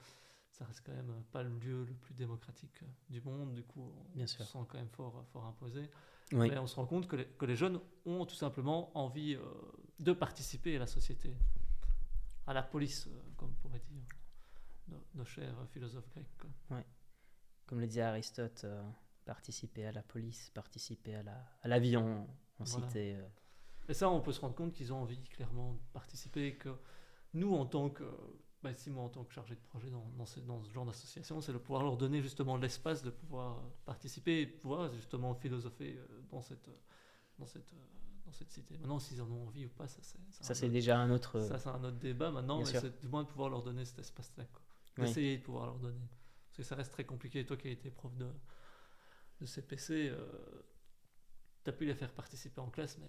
S2: ça reste quand même pas le lieu le plus démocratique du monde. Du coup, on se sent quand même fort imposé.
S1: Oui.
S2: Mais on se rend compte que les jeunes ont tout simplement envie de participer à la société, à la police, comme pourrait dire nos chers philosophes grecs.
S1: Ouais. Comme le disait Aristote, participer à la police, participer à la vie en
S2: Voilà.
S1: cité.
S2: Et ça, on peut se rendre compte qu'ils ont envie clairement de participer, et que nous, en tant que... moi, en tant que chargé de projet dans ce genre d'association, c'est de pouvoir leur donner justement l'espace de pouvoir participer et de pouvoir justement philosopher dans cette cité. Maintenant, s'ils en ont envie ou pas,
S1: c'est déjà un autre...
S2: Ça, c'est un autre débat maintenant, mais c'est du moins de pouvoir leur donner cet espace-là. D'essayer de pouvoir leur donner. Parce que ça reste très compliqué. Toi qui as été prof de CPC, tu as pu les faire participer en classe, mais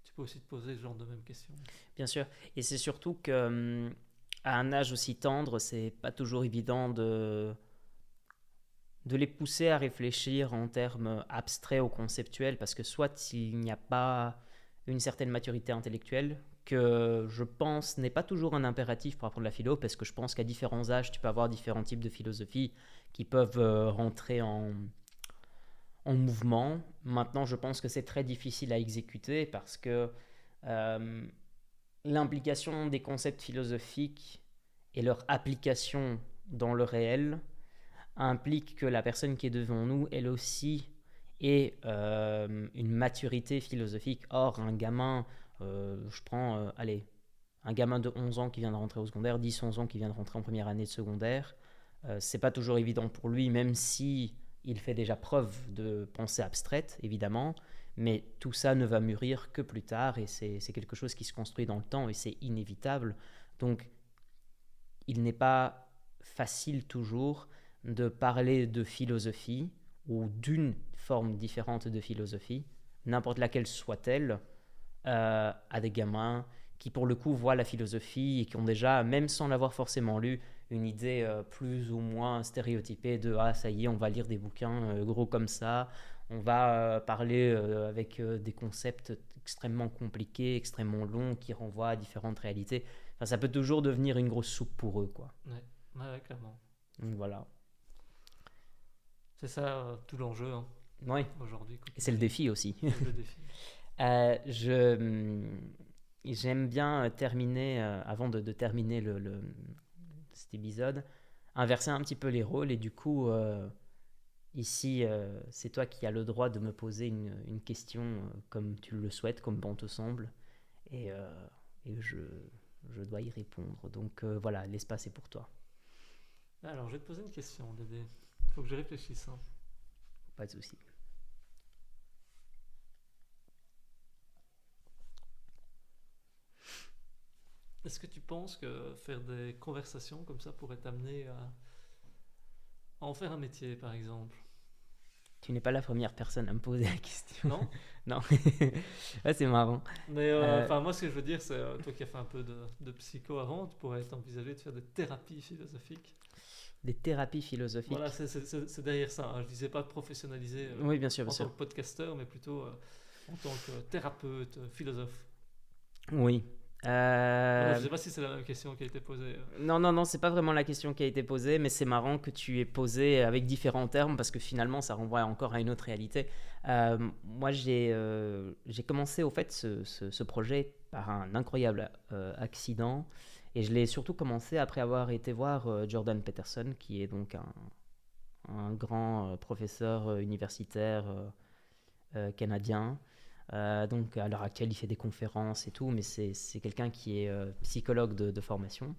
S2: tu peux aussi te poser ce genre de mêmes questions.
S1: Bien sûr. Et c'est surtout que... à un âge aussi tendre, c'est pas toujours évident de les pousser à réfléchir en termes abstraits ou conceptuels, parce que soit il n'y a pas une certaine maturité intellectuelle, que je pense n'est pas toujours un impératif pour apprendre la philo, parce que je pense qu'à différents âges, tu peux avoir différents types de philosophie qui peuvent rentrer en mouvement. Maintenant, je pense que c'est très difficile à exécuter, parce que l'implication des concepts philosophiques et leur application dans le réel implique que la personne qui est devant nous, elle aussi, ait une maturité philosophique. Or, un gamin, je prends, un gamin de 11 ans qui vient de rentrer au secondaire, 10-11 ans qui vient de rentrer en première année de secondaire, c'est pas toujours évident pour lui, même si il fait déjà preuve de pensée abstraite, évidemment, mais tout ça ne va mûrir que plus tard, et c'est quelque chose qui se construit dans le temps, et c'est inévitable. Donc, il n'est pas facile toujours de parler de philosophie, ou d'une forme différente de philosophie, n'importe laquelle soit-elle, à des gamins qui pour le coup voient la philosophie et qui ont déjà, même sans l'avoir forcément lu, une idée plus ou moins stéréotypée de ah ça y est on va lire des bouquins gros comme ça, on va parler avec des concepts extrêmement compliqués, extrêmement longs qui renvoient à différentes réalités. Enfin, ça peut toujours devenir une grosse soupe pour eux quoi.
S2: Ouais, ouais, clairement.
S1: Donc voilà.
S2: C'est ça tout l'enjeu hein,
S1: Oui.
S2: aujourd'hui.
S1: Et c'est le défi aussi.
S2: C'est le défi.
S1: J'aime bien terminer, avant de terminer cet épisode, inverser un petit peu les rôles. Et du coup, ici, c'est toi qui as le droit de me poser une question comme tu le souhaites, comme bon te semble. Et, euh, et je dois y répondre. Donc voilà, l'espace est pour toi.
S2: Alors, je vais te poser une question, Dédé. Il faut que je réfléchisse. Hein.
S1: Pas de souci.
S2: Est-ce que tu penses que faire des conversations comme ça pourrait t'amener à en faire un métier, par exemple?
S1: Tu n'es pas la première personne à me poser la question.
S2: Non?
S1: Non. Ouais, c'est marrant.
S2: Mais
S1: Euh,
S2: moi, ce que je veux dire, c'est toi qui as fait un peu de psycho avant, tu pourrais t'envisager de faire des thérapies philosophiques.
S1: des thérapies philosophiques.
S2: Voilà, c'est derrière ça. Hein. Je disais pas de professionnaliser
S1: Oui, bien sûr, bien
S2: en tant
S1: sûr.
S2: que podcasteur, mais plutôt en tant que thérapeute, philosophe.
S1: Oui.
S2: Alors, je sais pas si c'est la même question qui a été posée.
S1: Non, non, non, c'est pas vraiment la question qui a été posée, mais c'est marrant que tu aies posé avec différents termes parce que finalement, ça renvoie encore à une autre réalité. Moi, j'ai commencé au fait ce projet par un incroyable accident et je l'ai surtout commencé après avoir été voir Jordan Peterson, qui est donc un grand professeur universitaire canadien. Donc à l'heure actuelle, il fait des conférences et tout, mais c'est quelqu'un qui est psychologue de formation.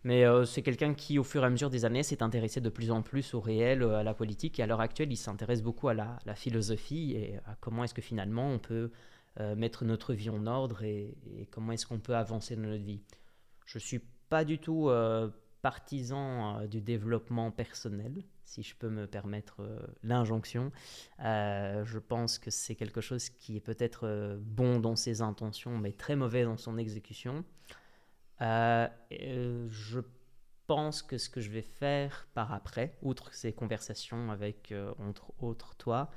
S1: Mais c'est quelqu'un qui, au fur et à mesure des années, s'est intéressé de plus en plus au réel, à la politique. Et à l'heure actuelle, il s'intéresse beaucoup à la philosophie et à comment est-ce que finalement on peut mettre notre vie en ordre et comment est-ce qu'on peut avancer dans notre vie. Je suis pas du tout partisan du développement personnel, si je peux me permettre l'injonction. Je pense que c'est quelque chose qui est peut-être bon dans ses intentions, mais très mauvais dans son exécution. Je pense que ce que je vais faire par après, outre ces conversations avec, entre autres, toi,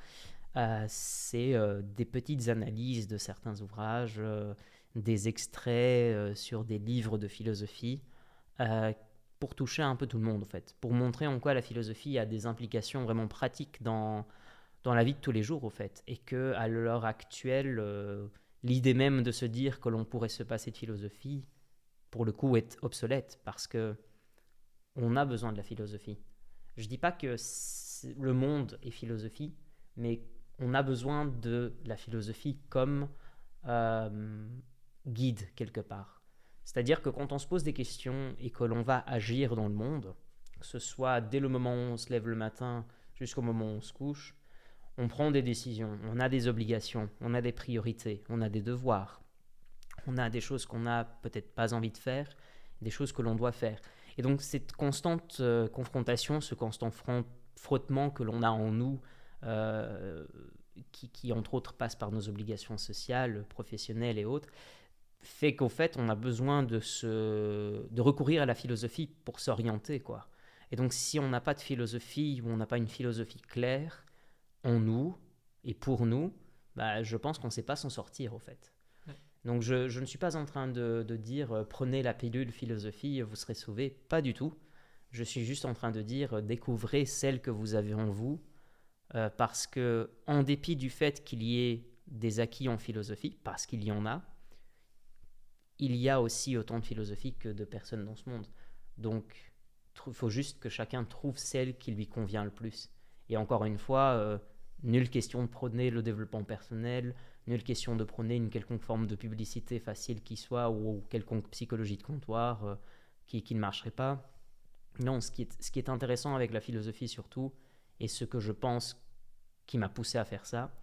S1: c'est des petites analyses de certains ouvrages, des extraits sur des livres de philosophie, euh, pour toucher un peu tout le monde, en fait, pour montrer en quoi la philosophie a des implications vraiment pratiques dans la vie de tous les jours, au fait, et que à l'heure actuelle, l'idée même de se dire que l'on pourrait se passer de philosophie, pour le coup, est obsolète, parce que on a besoin de la philosophie. Je dis pas que le monde est philosophie, mais on a besoin de la philosophie comme euh, guide quelque part. C'est-à-dire que quand on se pose des questions et que l'on va agir dans le monde, que ce soit dès le moment où on se lève le matin jusqu'au moment où on se couche, on prend des décisions, on a des obligations, on a des priorités, on a des devoirs, on a des choses qu'on n'a peut-être pas envie de faire, des choses que l'on doit faire. Et donc cette constante confrontation, ce constant frottement que l'on a en nous, euh, qui entre autres passe par nos obligations sociales, professionnelles et autres, fait qu'au fait on a besoin de recourir à la philosophie pour s'orienter, quoi. Et donc si on n'a pas de philosophie ou on n'a pas une philosophie claire en nous et pour nous, bah, je pense qu'on ne sait pas s'en sortir au fait.
S2: Ouais.
S1: Donc je ne suis pas en train de dire prenez la pilule philosophie, vous serez sauvé, pas du tout. Je suis juste en train de dire découvrez celle que vous avez en vous, parce que en dépit du fait qu'il y ait des acquis en philosophie, parce qu'il y en a, il y a aussi autant de philosophie que de personnes dans ce monde. Donc il faut juste que chacun trouve celle qui lui convient le plus. Et encore une fois, nulle question de prôner le développement personnel, nulle question de prôner une quelconque forme de publicité facile qui soit ou quelconque psychologie de comptoir qui ne marcherait pas. Non, ce qui est intéressant avec la philosophie surtout, et ce que je pense qui m'a poussé à faire ça,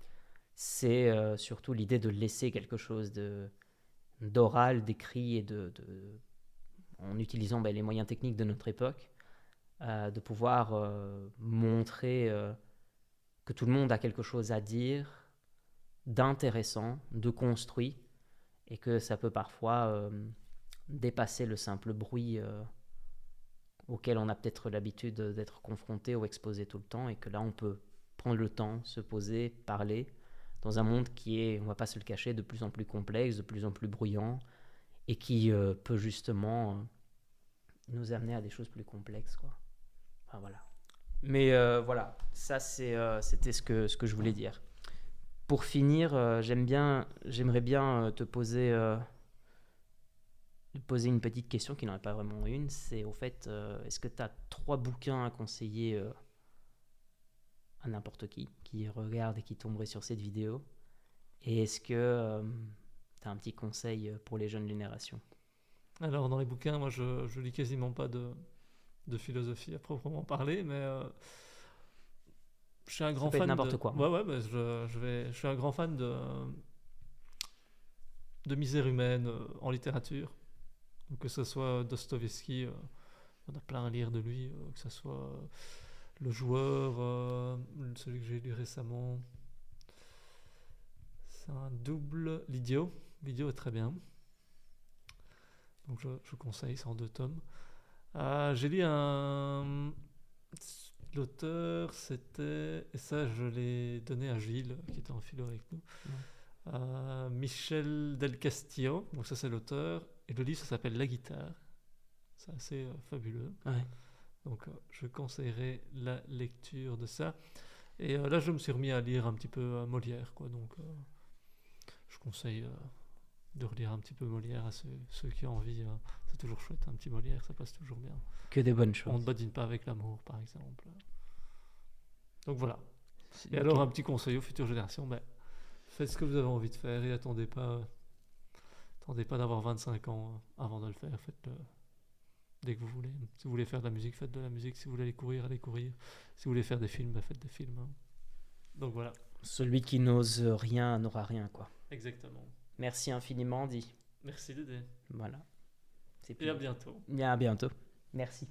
S1: c'est surtout l'idée de laisser quelque chose d'oral, d'écrit et en utilisant les moyens techniques de notre époque, de pouvoir montrer que tout le monde a quelque chose à dire, d'intéressant, de construit, et que ça peut parfois dépasser le simple bruit auquel on a peut-être l'habitude d'être confronté ou exposé tout le temps, et que là on peut prendre le temps, se poser, parler, dans un monde qui est, on va pas se le cacher, de plus en plus complexe, de plus en plus bruyant, et qui peut justement nous amener à des choses plus complexes, quoi. Enfin, voilà. Mais voilà, ça c'était ce que je voulais dire. Pour finir, j'aimerais bien te poser une petite question qui n'en est pas vraiment une. C'est au fait, est-ce que tu as 3 bouquins à conseiller à n'importe qui regarde et qui tomberait sur cette vidéo? Et est-ce que tu as un petit conseil pour les jeunes générations?
S2: Alors, dans les bouquins, moi, je lis quasiment pas de philosophie à proprement parler, mais je suis un
S1: Ça
S2: grand
S1: peut être
S2: fan
S1: n'importe quoi.
S2: Ouais, bah, je suis un grand fan de misère humaine en littérature. Donc, que ce soit Dostoïevski, on a plein à lire de lui, que ce soit Le Joueur, celui que j'ai lu récemment. C'est un double. L'Idiot. L'Idiot est très bien. Donc, je conseille, c'est en 2 tomes. J'ai lu un. L'auteur, c'était. Et ça, je l'ai donné à Gilles, qui était en philo avec nous. Michel Del Castillo. Donc, ça, c'est l'auteur. Et le livre, ça s'appelle La guitare. C'est assez fabuleux.
S1: Ouais.
S2: Donc, je conseillerais la lecture de ça. Et là, je me suis remis à lire un petit peu Molière, quoi. Donc, je conseille de relire un petit peu Molière à ceux qui ont envie. C'est toujours chouette, un petit Molière, ça passe toujours bien.
S1: Que des bonnes
S2: On
S1: choses.
S2: ne badine pas avec l'amour, par exemple. Donc voilà. Et
S1: Ok.
S2: alors, un petit conseil aux futures générations, faites ce que vous avez envie de faire et attendez pas d'avoir 25 ans avant de le faire. Faites-le dès que vous voulez. Si vous voulez faire de la musique, faites de la musique. Si vous voulez aller courir, allez courir. Si vous voulez faire des films, faites des films. Hein. Donc voilà.
S1: Celui qui n'ose rien n'aura rien, quoi.
S2: Exactement.
S1: Merci infiniment, Andy.
S2: Merci Dédé.
S1: Voilà. C'est
S2: Et à
S1: plus.
S2: bientôt.
S1: Bien, à bientôt. Merci.